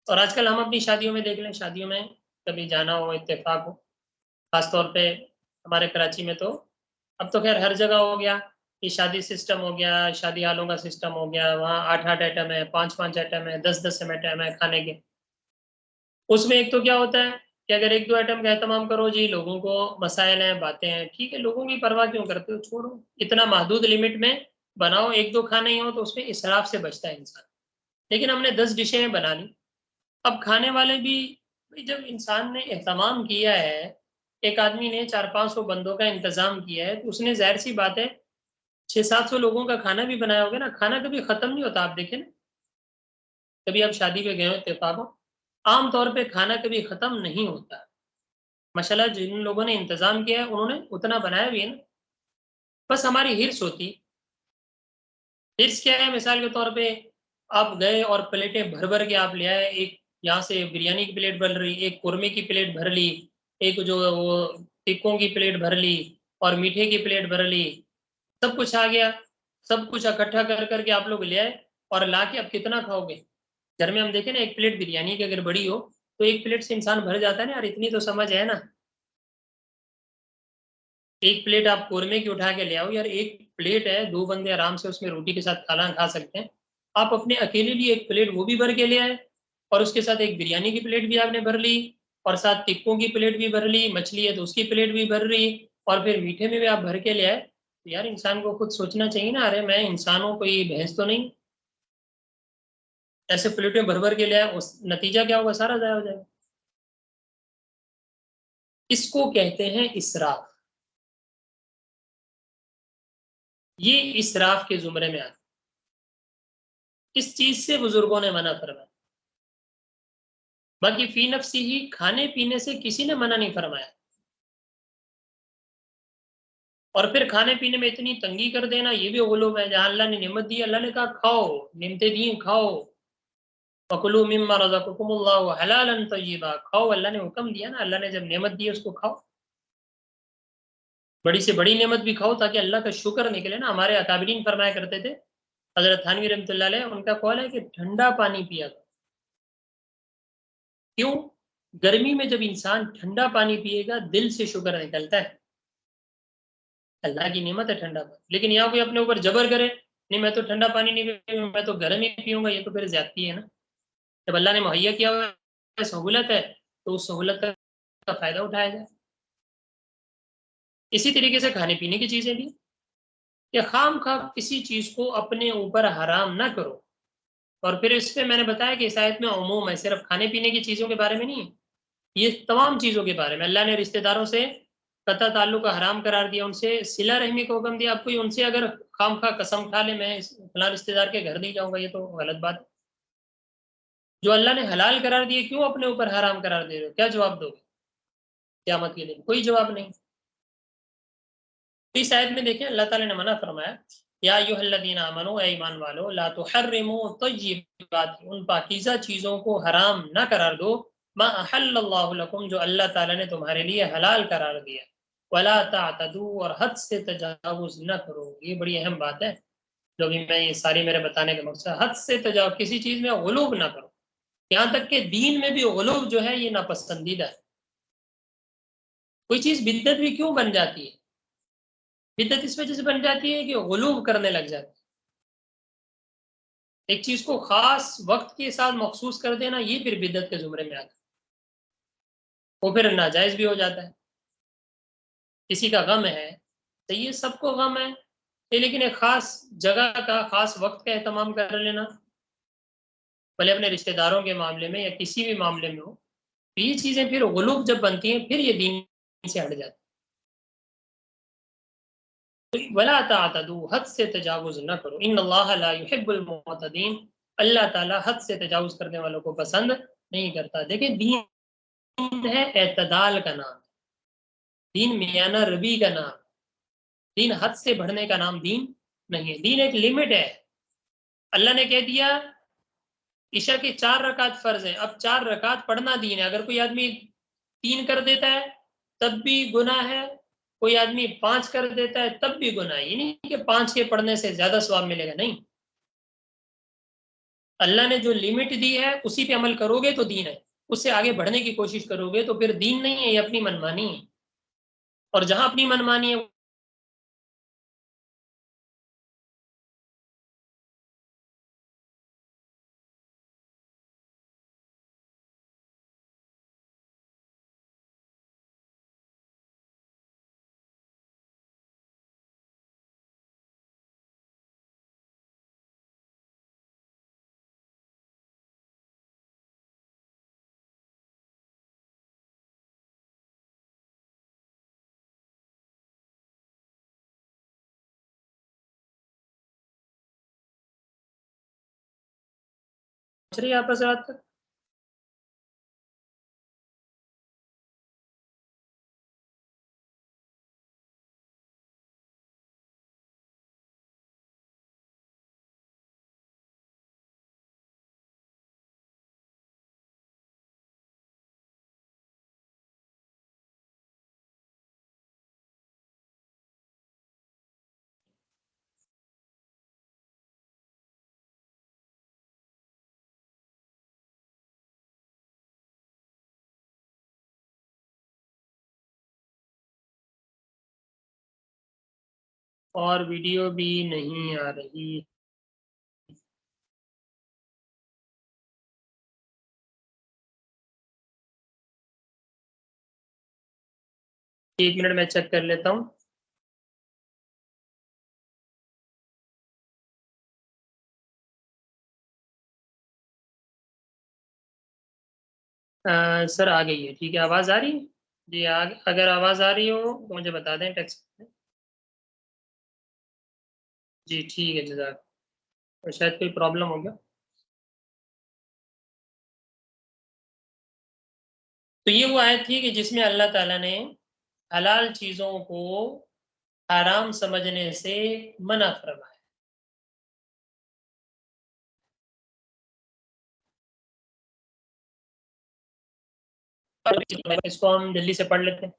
اور آج کل ہم اپنی شادیوں میں دیکھ لیں، شادیوں میں کبھی جانا ہو، اتفاق ہو، خاص طور پہ ہمارے کراچی میں، تو اب تو خیر ہر جگہ ہو گیا کہ شادی سسٹم ہو گیا، شادی ہالوں کا سسٹم ہو گیا، وہاں 8 8 آئٹم ہے، 5 5 آئٹم ہے، 10 10 آئٹم ہے کھانے کے. اس میں ایک تو کیا ہوتا ہے کہ اگر 1 2 آئٹم کا اہتمام کرو جی، لوگوں کو مسائل ہیں، باتیں ہیں، ٹھیک ہے، لوگوں کی پرواہ کیوں کرتے ہو، چھوڑو، اتنا محدود لمٹ میں بناؤ، 1 2 کھانے ہی ہو تو اس میں اسراف سے بچتا ہے انسان. لیکن ہم نے 10 ڈشیں بنا لی. اب کھانے والے بھی، جب انسان نے اہتمام کیا ہے، ایک آدمی نے 400 500 بندوں کا انتظام کیا ہے، تو اس نے ظاہر سی بات ہے 600 700 لوگوں کا کھانا بھی بنایا ہوگا نا. کھانا کبھی ختم نہیں ہوتا، آپ دیکھیں نا، کبھی آپ شادی پہ گئے ہو اتفاق ہو، عام طور پہ کھانا کبھی ختم نہیں ہوتا. ماشاءاللہ جن لوگوں نے انتظام کیا ہے انہوں نے اتنا بنایا بھی ہے نا. بس ہماری ہرس ہوتی. ہرس کیا ہے، مثال کے طور پہ آپ گئے اور پلیٹیں بھر بھر کے آپ لے آئے، ایک یہاں سے بریانی کی پلیٹ بھر رہی، ایک قورمے کی پلیٹ بھر لی، ایک جو وہ ٹکوں کی پلیٹ بھر لی، اور میٹھے کی پلیٹ بھر لی، سب کچھ آ گیا. سب کچھ اکٹھا کر کر کے آپ لوگ لے آئے اور لا کے اب کتنا کھاؤ گے. گھر میں ہم دیکھیں نا، ایک پلیٹ بریانی کی اگر بڑی ہو تو ایک پلیٹ سے انسان بھر جاتا ہے نا. اور اتنی تو سمجھ ہے نا. ایک پلیٹ آپ قورمے کی اٹھا کے لے آؤ یار، ایک پلیٹ ہے، 2 بندے آرام سے اس میں روٹی کے ساتھ کھانا کھا سکتے ہیں. آپ اپنے اکیلے لیے ایک پلیٹ وہ بھی بھر کے لے آئے، اور اس کے ساتھ ایک بریانی کی پلیٹ بھی آپ نے بھر لی، اور ساتھ ٹکوں کی پلیٹ بھی بھر لی، مچھلی ہے تو اس کی پلیٹ بھی بھر لی، اور پھر میٹھے میں بھی آپ بھر کے لے آئے. یار انسان کو خود سوچنا چاہیے نا، ارے میں انسان ہوں، کوئی بھینس تو نہیں. ایسے پلیٹیں بھر بھر کے لے آئے، اس نتیجہ کیا ہوگا، سارا ضائع ہو جائے گا. اس کو کہتے ہیں اسراف. یہ اسراف کے زمرے میں آتا ہے. اس چیز سے بزرگوں نے منع فرمایا. باقی فی نفسی ہی کھانے پینے سے کسی نے منع نہیں فرمایا. اور پھر کھانے پینے میں اتنی تنگی کر دینا، یہ بھی غلوب ہے. جہاں اللہ نے نعمت دی، اللہ نے کہا کھاؤ، نعمتیں دی کھاؤ. وَكُلُوا مِمَّا رَزَقَكُمُ اللَّهُ حَلَالًا طَيِّبًا، کھاؤ، اللہ نے حکم دیا نا. اللہ نے جب نعمت دی اس کو کھاؤ، بڑی سے بڑی نعمت بھی کھاؤ تاکہ اللہ کا شکر نکلے نا. ہمارے اکابرین فرمایا کرتے تھے، حضرت تھانوی رحمۃ اللہ علیہ، ان کا قول ہے کہ ٹھنڈا پانی پیا کرو. کیوں؟ گرمی میں جب انسان ٹھنڈا پانی پیے گا دل سے شکر نکلتا ہے. اللہ کی نعمت ہے ٹھنڈا پانی. لیکن یہاں کوئی اپنے اوپر جبر کرے، نہیں میں تو ٹھنڈا پانی نہیں پیوں گا، میں تو گرم ہی پیوں گا، یہ تو پھر زیادتی ہے نا. جب اللہ نے مہیا کیا ہوا ہے، سہولت ہے، تو اس سہولت کا فائدہ اٹھایا جائے. اسی طریقے سے کھانے پینے کی چیزیں بھی، کہ خام خواہ کسی چیز کو اپنے اوپر حرام نہ کرو. اور پھر اس پہ میں نے بتایا کہ اس آیت میں عموم ہے، صرف کھانے پینے کی چیزوں کے بارے میں نہیں ہے، یہ تمام چیزوں کے بارے میں. اللہ نے رشتہ داروں سے قطع تعلق کا حرام قرار دیا، ان سے صلہ رحمی کا حکم دیا. اب کوئی ان سے اگر خام خواہ قسم کھا لے میں فلاں رشتہ دار کے گھر نہیں جاؤں گا، یہ تو غلط بات ہے. جو اللہ نے حلال قرار دیے کیوں اپنے اوپر حرام قرار دے رہے ہو؟ کیا جواب دو گے قیامت کے دن؟ کوئی جواب نہیں. اس آیت میں دیکھیں اللہ تعالی نے منع فرمایا، یا ایھا الذین آمنوا، اے ایمان والو، لا تحرموا طیبات، ان پاکیزہ چیزوں کو حرام نہ قرار دو، ما احل اللہ لکم، جو اللہ تعالی نے تمہارے لیے حلال قرار دیا. ولا تعتدوا، اور حد سے تجاوز نہ کرو. یہ بڑی اہم بات ہے جو بھی میں یہ ساری میرے بتانے کا مقصد، حد سے تجاوز، کسی چیز میں غلوب نہ کرو. یہاں تک کہ دین میں بھی غلوب جو ہے یہ ناپسندیدہ ہے. کوئی چیز بدعت بھی کیوں بن جاتی ہے؟ بدعت اس وجہ سے بن جاتی ہے کہ غلوب کرنے لگ جاتی ہے. ایک چیز کو خاص وقت کے ساتھ مخصوص کر دینا، یہ پھر بدعت کے زمرے میں آتا ہے، وہ پھر ناجائز بھی ہو جاتا ہے. کسی کا غم ہے تو یہ سب کو غم ہے، لیکن ایک خاص جگہ کا، خاص وقت کا اہتمام کر لینا، بھلے اپنے رشتہ داروں کے معاملے میں یا کسی بھی معاملے میں ہو، تو یہ چیزیں پھر غلوب جب بنتی ہیں پھر یہ دین سے ہٹ جاتی. ولا تعتدوا، حد سے تجاوز نہ کرو. ان اللہ لا يحب المعتدین، اللہ تعالی حد سے تجاوز کرنے والوں کو پسند نہیں کرتا. دیکھیں دین ہے اعتدال کا نام، دین میانہ ربی کا نام. دین حد سے بڑھنے کا نام دین نہیں ہے. دین ایک لمٹ ہے. اللہ نے کہہ دیا عشاء کے 4 رکعت فرض ہیں، اب 4 رکعت پڑھنا دین ہے. اگر کوئی آدمی 3 کر دیتا ہے تب بھی گناہ ہے، کوئی آدمی 5 کر دیتا ہے تب بھی گناہ ہے. یہ نہیں کہ 5 کے پڑھنے سے زیادہ ثواب ملے گا، نہیں. اللہ نے جو لمٹ دی ہے اسی پہ عمل کرو گے تو دین ہے، اس سے آگے بڑھنے کی کوشش کرو گے تو پھر دین نہیں ہے، یہ اپنی منمانی ہے. اور جہاں اپنی منمانی ہے آپس رات تک. اور ویڈیو بھی نہیں آ رہی. 1 منٹ میں چیک کر لیتا ہوں. سر آ گئی ہے، ٹھیک ہے. آواز آ رہی ہے؟ جی اگر آواز آ رہی ہو تو مجھے بتا دیں ٹیکسٹ میں. جی ٹھیک ہے جزاک. شاید کوئی پرابلم ہوگا. تو یہ وہ آیت تھی کہ جس میں اللہ تعالیٰ نے حلال چیزوں کو حرام سمجھنے سے منع فرمایا. اس کو ہم جلدی سے پڑھ لیتے ہیں.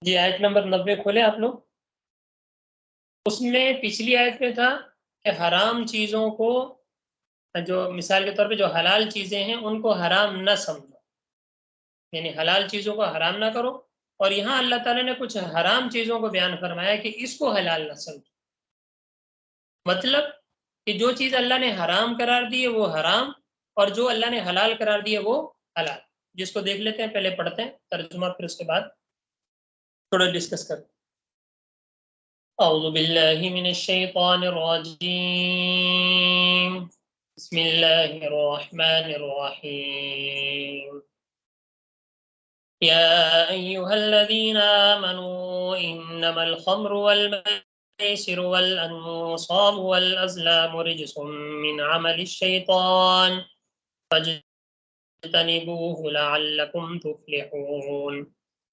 جی آیت نمبر 90 کھولے آپ لوگ. اس میں پچھلی آیت میں تھا کہ حرام چیزوں کو، جو مثال کے طور پہ جو حلال چیزیں ہیں ان کو حرام نہ سمجھو، یعنی حلال چیزوں کو حرام نہ کرو. اور یہاں اللہ تعالیٰ نے کچھ حرام چیزوں کو بیان فرمایا کہ اس کو حلال نہ سمجھو. مطلب کہ جو چیز اللہ نے حرام قرار دی ہے وہ حرام، اور جو اللہ نے حلال قرار دی ہے وہ حلال. جس کو دیکھ لیتے ہیں، پہلے پڑھتے ہیں ترجمہ پھر اس کے بعد تھوڑا ڈسکس کرتے ہیں. اعوذ باللہ من الشیطان الرجیم، بسم اللہ الرحمن الرحیم. يا أيها الذين آمنوا إنما الخمر والميسر والأنصاب والأزلام رجس من عمل الشيطان فاجتنبوه لعلكم تفلحون.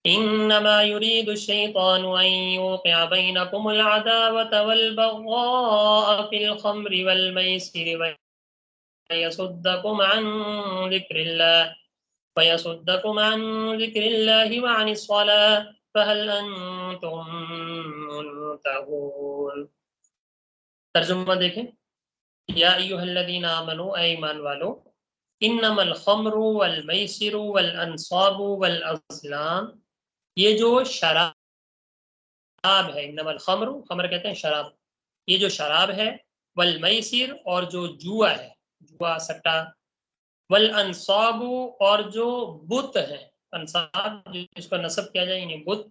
إنما يريد الشيطان أن يوقع بينكم العداوة والبغضاء في الخمر والميسر ويصدكم عن ذكر الله وعن الصلاة فهل أنتم منتهون. ترجمہ دیکھیں. یا ایھا الذین آمنوا، اے ایمان والو، انما الخمر والمیسر والانصاب والازلام، یہ جو شراب ہے، انما الخمر، خمر کہتے ہیں شراب، یہ جو شراب ہے، والمیسر اور جو جوا ہے، جوا سٹا، والانصاب اور جو بت ہیں، انصاب جس کو نصب کیا جائے یعنی بت،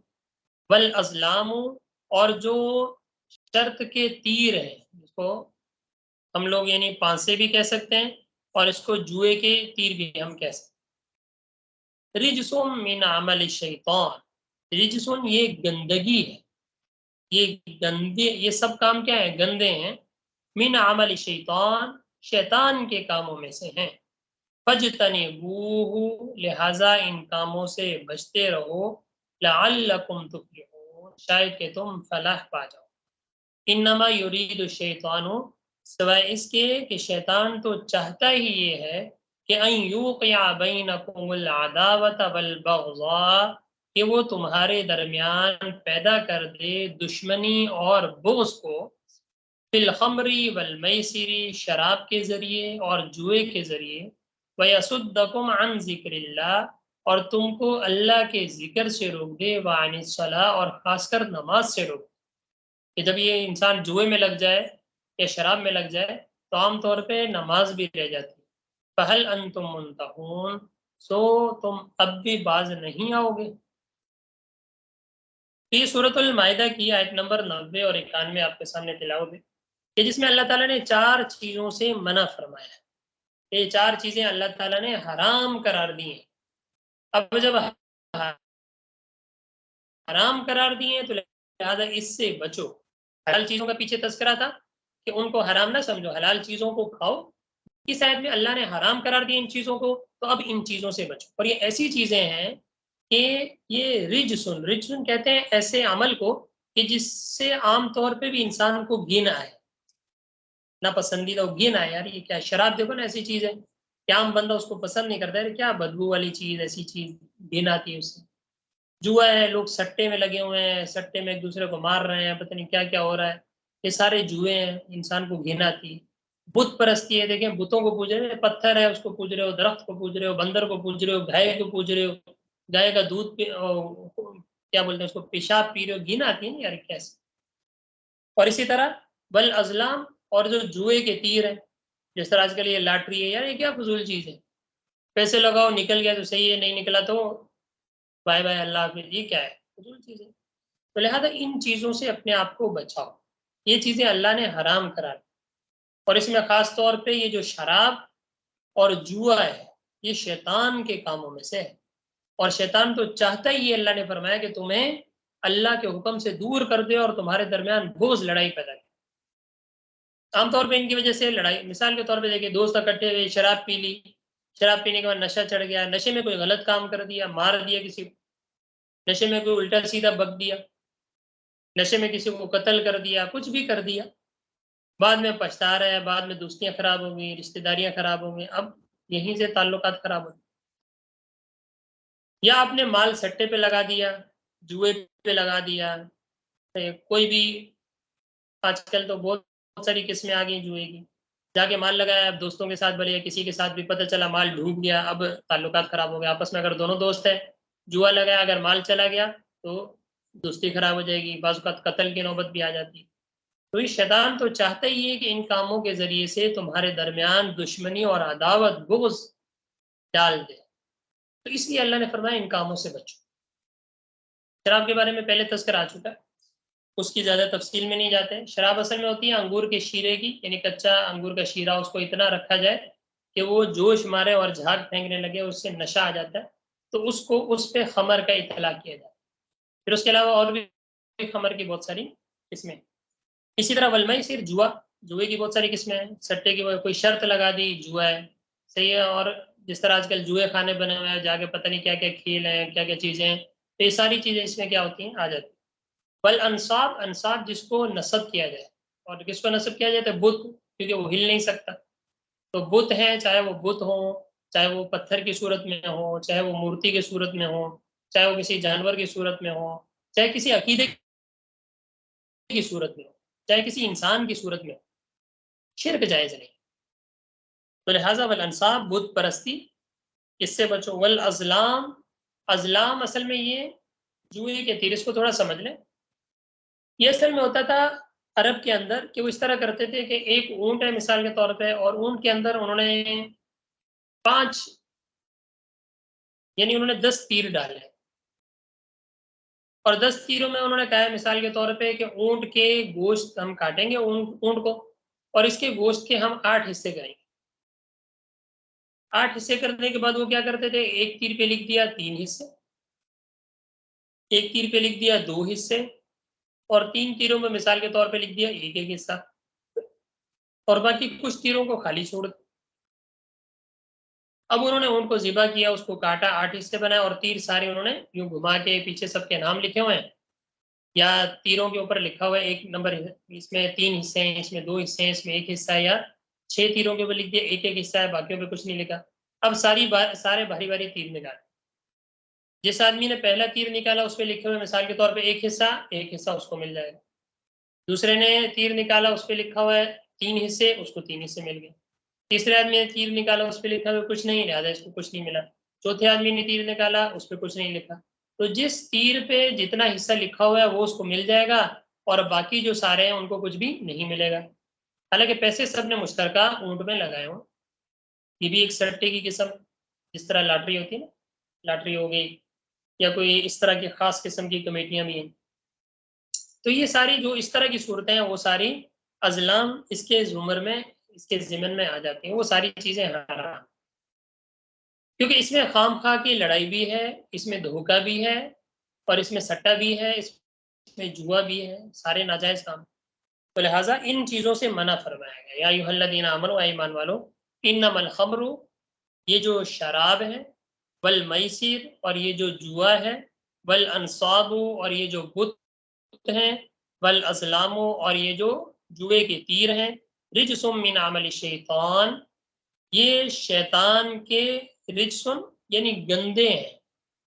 والازلام اور جو شرط کے تیر ہیں، جس کو ہم لوگ یعنی پانسے بھی کہہ سکتے ہیں اور اس کو جوئے کے تیر بھی ہم کہہ سکتے ہیں. رجسم من عمل الشیطان، رجسم یہ گندگی ہے، یہ گندے، یہ سب کام کیا ہے؟ گندے ہیں. من عمل الشیطان، شیطان کے کاموں میں سے ہیں. فاجتنبوہ، لہذا ان کاموں سے بچتے رہو. لعلکم تفلحون، شاید کہ تم فلاح پا جاؤ. انما یرید الشیطان، سوائے اس کے کہ شیطان تو چاہتا ہی یہ ہے کہ ان یوقع بینکم العداوۃ والبغضاء، کہ وہ تمہارے درمیان پیدا کر دے دشمنی اور بغض کو، فی الخمر والمیسر، شراب کے ذریعے اور جوئے کے ذریعے، ویصدکم عن ذکر اللہ، اور تم کو اللہ کے ذکر سے روک دے، وعن الصلاۃ، اور خاص کر نماز سے روک دے۔ کہ جب یہ انسان جوئے میں لگ جائے یا شراب میں لگ جائے تو عام طور پہ نماز بھی رہ جاتی ہے۔ فَهَلْ أَنْتُمْ مُنْتَهُونَ، سو تم اب بھی باز نہیں آؤ گے۔ یہ سورۃ المائدہ کی آیت نمبر 90 اور 91 آپ کے سامنے تلاوت ہے کہ جس میں اللہ تعالیٰ نے 4 چیزوں سے منع فرمایا ہے۔ یہ 4 چیزیں اللہ تعالیٰ نے حرام قرار دی ہیں۔ اب جب حرام قرار دیے تو لہذا اس سے بچو۔ حلال چیزوں کا پیچھے تذکرہ تھا کہ ان کو حرام نہ سمجھو، حلال چیزوں کو کھاؤ۔ اس آیت میں اللہ نے حرام قرار دیا ان چیزوں کو، تو اب ان چیزوں سے بچو۔ اور یہ ایسی چیزیں ہیں کہ یہ رجسن کہتے ہیں ایسے عمل کو کہ جس سے عام طور پہ بھی انسان کو گھن آئے، ناپسندیدہ گھن آئے۔ یار یہ کیا، شراب دیکھو نا ایسی چیز ہے کہ عام بندہ اس کو پسند نہیں کرتا ہے، کیا بدبو والی چیز، ایسی چیز گھن آتی ہے اس سے۔ جوا ہے، لوگ سٹے میں لگے ہوئے ہیں، سٹے میں ایک دوسرے کو مار رہے ہیں، پتہ نہیں کیا کیا ہو رہا ہے، یہ سارے جوئے ہیں، انسان کو گھن آتی ہے۔ بت پرستی ہے، دیکھیں بتوں کو پوج رہے ہیں، پتھر ہے اس کو پوج رہے ہو، درخت کو پوج رہے ہو، بندر کو پوج رہے ہو، گائے کو پوج رہے ہو، گائے کا دودھ کیا بولتے ہیں اس کو، پیشاب پی رہے ہو، گھن آتی ہے نا یار کیسے۔ اور اسی طرح بل ازلام، اور جو جوئے کے تیر ہیں، جس طرح آج کل یہ لاٹری ہے، یار یہ کیا فضول چیز ہے، پیسے لگاؤ نکل گیا تو صحیح ہے، نہیں نکلا تو بائے بائے اللہ حافظ، یہ کیا ہے، فضول چیز ہے۔ تو لہٰذا ان چیزوں سے اپنے آپ کو بچاؤ، یہ چیزیں اللہ نے حرام کرا دی۔ اور اس میں خاص طور پہ یہ جو شراب اور جوا ہے یہ شیطان کے کاموں میں سے ہے، اور شیطان تو چاہتا ہی، اللہ نے فرمایا کہ تمہیں اللہ کے حکم سے دور کر دے اور تمہارے درمیان بغض، لڑائی پیدا کرے۔ عام طور پہ ان کی وجہ سے لڑائی، مثال کے طور پہ دیکھیں دوست اکٹھے ہوئے، شراب پی لی، شراب پینے کے بعد نشہ چڑھ گیا، نشے میں کوئی غلط کام کر دیا، مار دیا کسی کو، نشے میں کوئی الٹا سیدھا بک دیا، نشے میں کسی کو قتل کر دیا، کچھ بھی کر دیا، بعد میں پچھتا رہا ہے، بعد میں دوستیاں خراب ہو گئی، رشتہ داریاں خراب ہو گئی، اب یہیں سے تعلقات خراب ہو گئے۔ یا آپ نے مال سٹے پہ لگا دیا، جوئے پہ لگا دیا، کوئی بھی آج کل تو بہت ساری قسمیں آ گئی جوئے کی، جا کے مال لگایا، اب دوستوں کے ساتھ بھلے کسی کے ساتھ بھی پتہ چلا مال ڈوب گیا، اب تعلقات خراب ہو گیا آپس میں۔ اگر دونوں دوست ہیں، جوا لگایا، اگر مال چلا گیا تو دوستی خراب ہو جائے گی، بعض اوقات قتل کی نوبت بھی آ جاتی ہے۔ تو یہ شیطان تو چاہتا ہی ہے کہ ان کاموں کے ذریعے سے تمہارے درمیان دشمنی اور عداوت، بغض ڈال دے، تو اس لیے اللہ نے فرمایا ان کاموں سے بچو۔ شراب کے بارے میں پہلے تذکر آ چکا ہے، اس کی زیادہ تفصیل میں نہیں جاتے۔ شراب اصل میں ہوتی ہے انگور کے شیرے کی، یعنی کچا انگور کا شیرہ، اس کو اتنا رکھا جائے کہ وہ جوش مارے اور جھاگ پھینکنے لگے، اس سے نشہ آ جاتا ہے، تو اس کو اس پہ خمر کا اطلاق کیا جاتا ہے۔ پھر اس کے علاوہ اور بھی خمر کی بہت ساری قسمیں۔ اسی طرح والمیسر، جوئے کی بہت ساری قسمیں ہیں، سٹے کی کوئی شرط لگا دی، جوا ہے، صحیح ہے۔ اور جس طرح آج کل جوئے خانے بنے ہوئے ہیں، جا کے پتہ نہیں کیا کیا کھیل ہیں، کیا کیا چیزیں ہیں، تو یہ ساری چیزیں اس میں کیا ہوتی ہیں، آ جاتی ہیں۔ بل انصاب، انصاب جس کو نصب کیا جائے، اور کس کو نصب کیا جائے تو بت، کیونکہ وہ ہل نہیں سکتا، تو بت ہیں، چاہے وہ بت ہوں، چاہے وہ پتھر کی صورت میں ہو، چاہے وہ مورتی کی صورت میں ہو، چاہے وہ کسی جانور کی صورت میں ہو، چاہے کسی عقیدے کی صورت میں ہو، چاہے کسی انسان کی صورت میں ہو، شرک جائز نہیں۔ تو لہٰذا والانصاب، بت پرستی، اس سے بچو۔ والازلام، ازلام اصل میں یہ جوئے کے تیر، اس کو تھوڑا سمجھ لیں۔ یہ اصل میں ہوتا تھا عرب کے اندر کہ وہ اس طرح کرتے تھے کہ ایک اونٹ ہے مثال کے طور پہ، اور اونٹ کے اندر انہوں نے 5 یعنی انہوں نے 10 تیر ڈالے، اور 10 تیروں میں انہوں نے کہا ہے مثال کے طور پہ کہ اونٹ کے گوشت ہم کاٹیں گے اونٹ کو، اور اس کے گوشت کے ہم 8 حصے کریں گے۔ 8 حصے کرنے کے بعد وہ کیا کرتے تھے، ایک تیر پہ لکھ دیا 3 حصے، ایک تیر پہ لکھ دیا 2 حصے، اور 3 تیروں میں مثال کے طور پہ لکھ دیا ایک ایک حصہ، اور باقی کچھ تیروں کو خالی چھوڑ دیا۔ اب انہوں نے اونٹ کو ذبح کیا، اس کو کاٹا، 8 حصے بنائے، اور تیر سارے انہوں نے یوں گھما کے، پیچھے سب کے نام لکھے ہوئے ہیں، یا تیروں کے اوپر لکھا ہوا ہے ایک نمبر، اس میں 3 حصے ہیں، اس میں 2 حصے ہیں، اس میں 1 حصہ ہے، یا 6 تیروں کے اوپر لکھ دیا ایک حصہ ہے، باقیوں پہ کچھ نہیں لکھا. اب سارے بھاری بھاری تیر نکالے. جس آدمی نے پہلا تیر نکالا اس پہ لکھے ہوئے مثال کے طور پہ ایک حصہ اس کو مل جائے گا. دوسرے نے تیر نکالا اس پہ لکھا ہوا ہے 3 حصے، اس کو 3 حصے مل گئے. تیسرے آدمی نے تیر نکالا اس پہ لکھا ہوا کچھ نہیں، لہٰذا اس کو کچھ نہیں ملا. چوتھے آدمی نے تیر نکالا اس پہ کچھ نہیں لکھا. تو جس تیر پہ جتنا حصہ لکھا ہوا ہے وہ اس کو مل جائے گا، اور باقی جو سارے ہیں ان کو کچھ بھی نہیں ملے گا. حالانکہ پیسے سب نے مشترکہ اونٹ میں لگائے ہوں. یہ بھی ایک سٹے کی قسم، جس طرح لاٹری ہوتی ہے نا، لاٹری ہو گئی، یا کوئی اس طرح کی خاص قسم کی کمیٹیاں بھی ہیں. تو یہ ساری جو اس طرح کی صورتیں ہیں وہ ساری ازلام اس کے زمر میں، اس کے ضمن میں آ جاتی ہیں. وہ ساری چیزیں حرام، کیونکہ اس میں خام خواہ کی لڑائی بھی ہے، اس میں دھوکہ بھی ہے، اور اس میں سٹا بھی ہے، اس میں جوا بھی ہے، سارے ناجائز کام. تو لہٰذا ان چیزوں سے منع فرمایا گیا. یا ایھا الذین آمنوا، ایمان والو، انما الخمر، یہ جو شراب ہے، والمیسر، اور یہ جو جوا ہے، والانصاب، اور یہ جو بت ہیں، والازلام، اور یہ جو جوئے کے تیر ہیں، رجس من عمل الشیطان، یہ شیطان کے، رجسن یعنی گندے ہیں،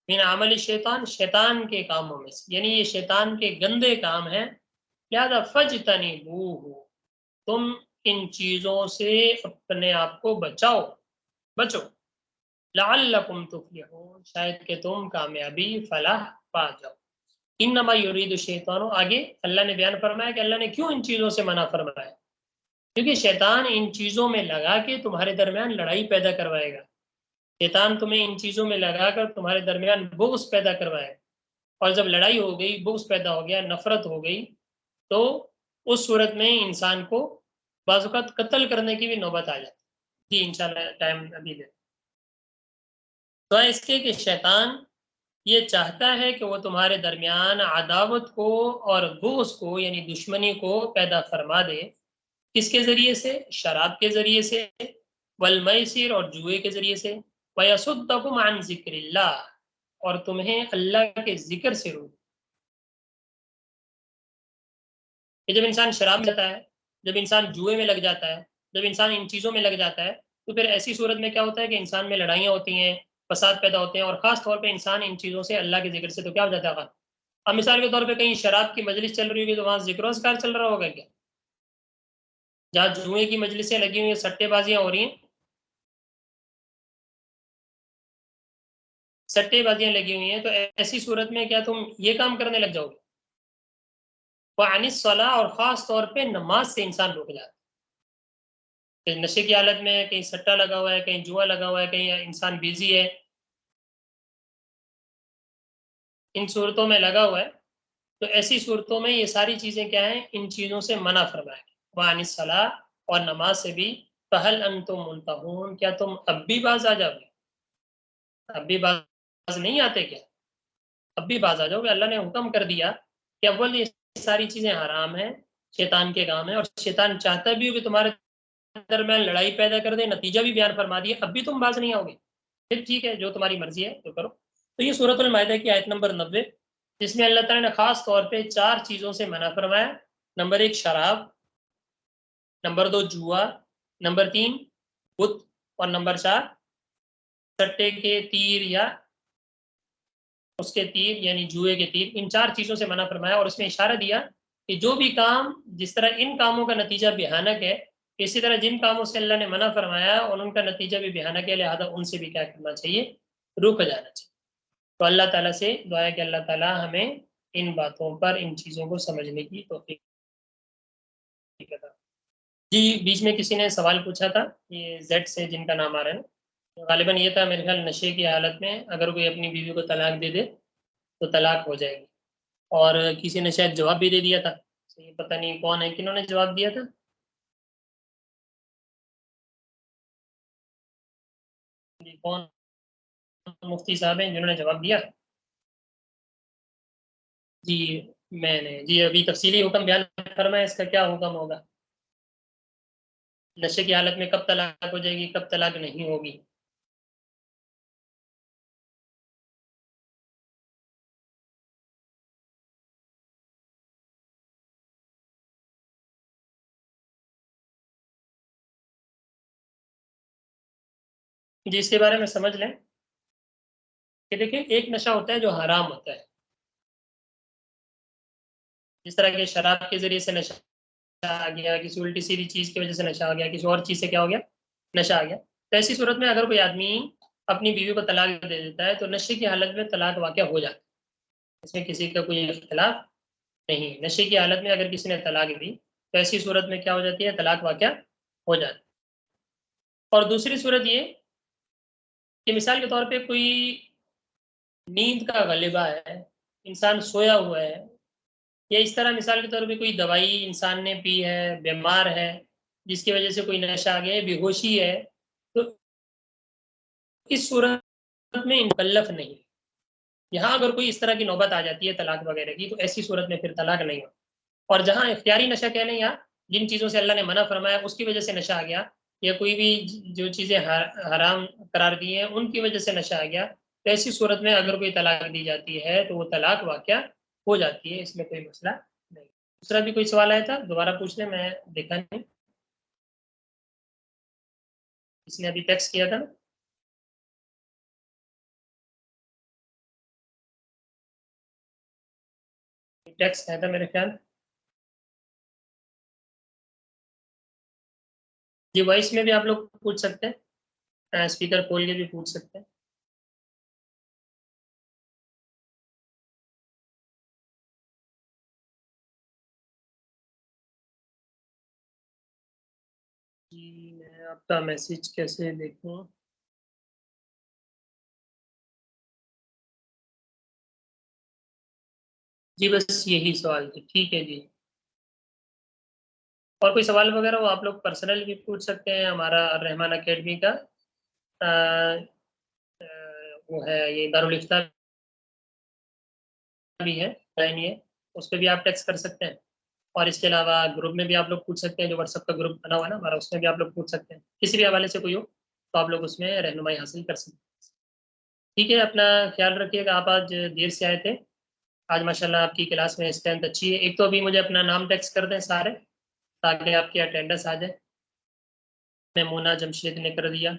من عمل شیطان، شیطان کے کاموں میں سے، یعنی یہ شیطان کے گندے کام ہیں. لہذا فجتنبوہ، تم ان چیزوں سے اپنے آپ کو بچو. لعلکم تفلحون، شاید کہ تم کامیابی فلاح پا جاؤ. انما یرید الشیطان، آگے اللہ نے بیان فرمایا کہ اللہ نے کیوں ان چیزوں سے منع فرمایا. کیونکہ شیطان ان چیزوں میں لگا کے تمہارے درمیان لڑائی پیدا کروائے گا. شیطان تمہیں ان چیزوں میں لگا کر تمہارے درمیان بغض پیدا کروائے گا. اور جب لڑائی ہو گئی، بغض پیدا ہو گیا، نفرت ہو گئی، تو اس صورت میں انسان کو بعض اوقات قتل کرنے کی بھی نوبت آ جاتی. جی انشاءاللہ ٹائم ابھی دے. تو اس کے کہ شیطان یہ چاہتا ہے کہ وہ تمہارے درمیان عداوت کو اور بغض کو، یعنی دشمنی کو پیدا فرما دے. کس کے ذریعے سے؟ شراب کے ذریعے سے، والمیسر، اور جوئے کے ذریعے سے، وَيَصُدَّكُمْ عَنْ ذِكْرِ اللَّهِ، اور تمہیں اللہ کے ذکر سے روک. کہ جب انسان شراب میں جاتا ہے، جب انسان جوئے میں لگ جاتا ہے، جب انسان ان چیزوں میں لگ جاتا ہے، تو پھر ایسی صورت میں کیا ہوتا ہے کہ انسان میں لڑائیاں ہوتی ہیں، فساد پیدا ہوتے ہیں، اور خاص طور پہ انسان ان چیزوں سے، اللہ کے ذکر سے تو کیا ہو جاتا ہے. اب مثال کے طور پہ کہیں شراب کی مجلس چل رہی ہوگی تو وہاں ذکر و اذکار چل رہا ہوگا کیا؟ جہاں جوئے کی مجلسیں لگی ہوئی ہیں، سٹے بازیاں ہو رہی ہیں، سٹے بازیاں لگی ہوئی ہیں، تو ایسی صورت میں کیا تم یہ کام کرنے لگ جاؤ گے؟ وعن الصلاۃ، اور خاص طور پہ نماز سے انسان رک جاتا ہے. کہ نشے کی حالت میں کہیں سٹا لگا ہوا ہے، کہیں جوا لگا ہوا ہے، کہیں انسان بیزی ہے، ان صورتوں میں لگا ہوا ہے، تو ایسی صورتوں میں یہ ساری چیزیں کیا ہیں؟ ان چیزوں سے منع فرمائے. وعن الصلاۃ، اور نماز سے بھی. فہل انتم منتہون، کیا تم اب بھی باز آ جاؤ گے؟ اب بھی باز نہیں آتے کیا؟ اب بھی باز آ جاؤ گے. اللہ نے حکم کر دیا کہ اول یہ ساری چیزیں حرام ہیں، شیطان کے کام ہیں، اور شیطان چاہتا بھی ہو کہ تمہارے درمیان لڑائی پیدا کر دے، نتیجہ بھی بیان فرما دیا، اب بھی تم باز نہیں آؤ گے. پھر ٹھیک ہے، جو تمہاری مرضی ہے تو کرو. تو یہ سورۃ المائدہ کی آیت نمبر 90، جس میں اللہ تعالیٰ نے خاص طور پہ 4 چیزوں سے منع فرمایا. نمبر 1 شراب، نمبر 2 جوا، نمبر 3 بت، اور نمبر 4 سٹے کے تیر یا اس کے تیر یعنی جوئے کے تیر. ان 4 چیزوں سے منع فرمایا، اور اس میں اشارہ دیا کہ جو بھی کام، جس طرح ان کاموں کا نتیجہ بھیانک ہے، اسی طرح جن کاموں سے اللہ نے منع فرمایا اور ان کا نتیجہ بھی بھیانک ہے، لہذا ان سے بھی کیا کرنا چاہیے؟ رک جانا چاہیے. تو اللہ تعالیٰ سے دعا ہے کہ اللہ تعالیٰ ہمیں ان باتوں پر، ان چیزوں کو سمجھنے کی توفیق عطا. جی بیچ میں کسی نے سوال پوچھا تھا، یہ زیڈ سے جن کا نام آ رہا ہے، غالباً یہ تھا میرے خیال، نشے کی حالت میں اگر کوئی اپنی بیوی کو طلاق دے دے تو طلاق ہو جائے گی. اور کسی نے شاید جواب بھی دے دیا تھا، یہ پتہ نہیں کون ہے، کنہوں نے جواب دیا تھا؟ جی کون مفتی صاحب ہیں جنہوں نے جواب دیا؟ جی میں نے، جی ابھی تفصیلی حکم بیان فرمایا، اس کا کیا حکم ہوگا؟ نشے کی حالت میں کب طلاق ہو جائے گی، کب طلاق نہیں ہوگی؟ جی اس کے بارے میں سمجھ لیں کہ دیکھیں ایک نشہ ہوتا ہے جو حرام ہوتا ہے، جس طرح کہ شراب کے ذریعے سے نشہ آ گیا، کسی الٹی سیدھی چیز کی وجہ سے نشہ آ گیا، کسی اور چیز سے کیا ہو گیا، نشہ آ گیا. تو ایسی صورت میں اگر کوئی آدمی اپنی بیوی کو طلاق دے دیتا ہے تو نشے کی حالت میں طلاق واقع ہو جاتا ہے، اس میں کسی کا کوئی اختلاف نہیں. نشے کی حالت میں اگر کسی نے طلاق دی تو ایسی صورت میں کیا ہو جاتی ہے، طلاق واقع ہو جاتی ہے. اور دوسری صورت یہ کہ مثال کے طور پہ کوئی نیند کا غلبہ ہے، انسان سویا ہوا ہے، یا اس طرح مثال کے طور پہ کوئی دوائی انسان نے پی ہے، بیمار ہے، جس کی وجہ سے کوئی نشہ آ گیا، بے ہوشی ہے، تو اس صورت میں مکلف نہیں. یہاں اگر کوئی اس طرح کی نوبت آ جاتی ہے طلاق وغیرہ کی تو ایسی صورت میں پھر طلاق نہیں ہو. اور جہاں اختیاری نشہ کہہ لیں یا جن چیزوں سے اللہ نے منع فرمایا اس کی وجہ سے نشہ آ گیا، یا کوئی بھی جو چیزیں حرام قرار دی ہیں ان کی وجہ سے نشہ آ گیا، تو ایسی صورت میں اگر کوئی طلاق دی جاتی ہے تو وہ طلاق واقع ہو جاتی ہے، اس میں کوئی مسئلہ نہیں. دوسرا بھی کوئی سوال آیا تھا، دوبارہ پوچھ لیں، میں دیکھا نہیں. اس نے ابھی ٹیکسٹ کیا تھا نا. ٹیکسٹ آیا تھا میرے خیال. جی وائس میں بھی آپ لوگ پوچھ سکتے ہیں، اسپیکر کھول کے بھی پوچھ سکتے ہیں. جی میں آپ کا میسج کیسے دیکھوں؟ جی بس یہی سوال تھے، ٹھیک ہے جی. اور کوئی سوال وغیرہ وہ آپ لوگ پرسنل بھی پوچھ سکتے ہیں. ہمارا رحمان اکیڈمی کا وہ ہے یہ دارالفتہ بھی ہے، لائن یہ اس پہ بھی آپ ٹیکسٹ کر سکتے ہیں. اور اس کے علاوہ گروپ میں بھی آپ لوگ پوچھ سکتے ہیں، جو واٹس ایپ کا گروپ بنا ہوا ہے نا ہمارا، اس میں بھی آپ لوگ پوچھ سکتے ہیں. کسی بھی حوالے سے کوئی ہو تو آپ لوگ اس میں رہنمائی حاصل کر سکتے ہیں. ٹھیک ہے، اپنا خیال رکھیے گا. آپ آج دیر سے آئے تھے، آج ماشاءاللہ آپ کی کلاس میں اسٹرینتھ اچھی ہے. ایک تو ابھی مجھے اپنا نام ٹیکسٹ کر دیں سارے تاکہ آپ کی اٹینڈنس آ جائے. میں مونا جمشید نے کر دیا،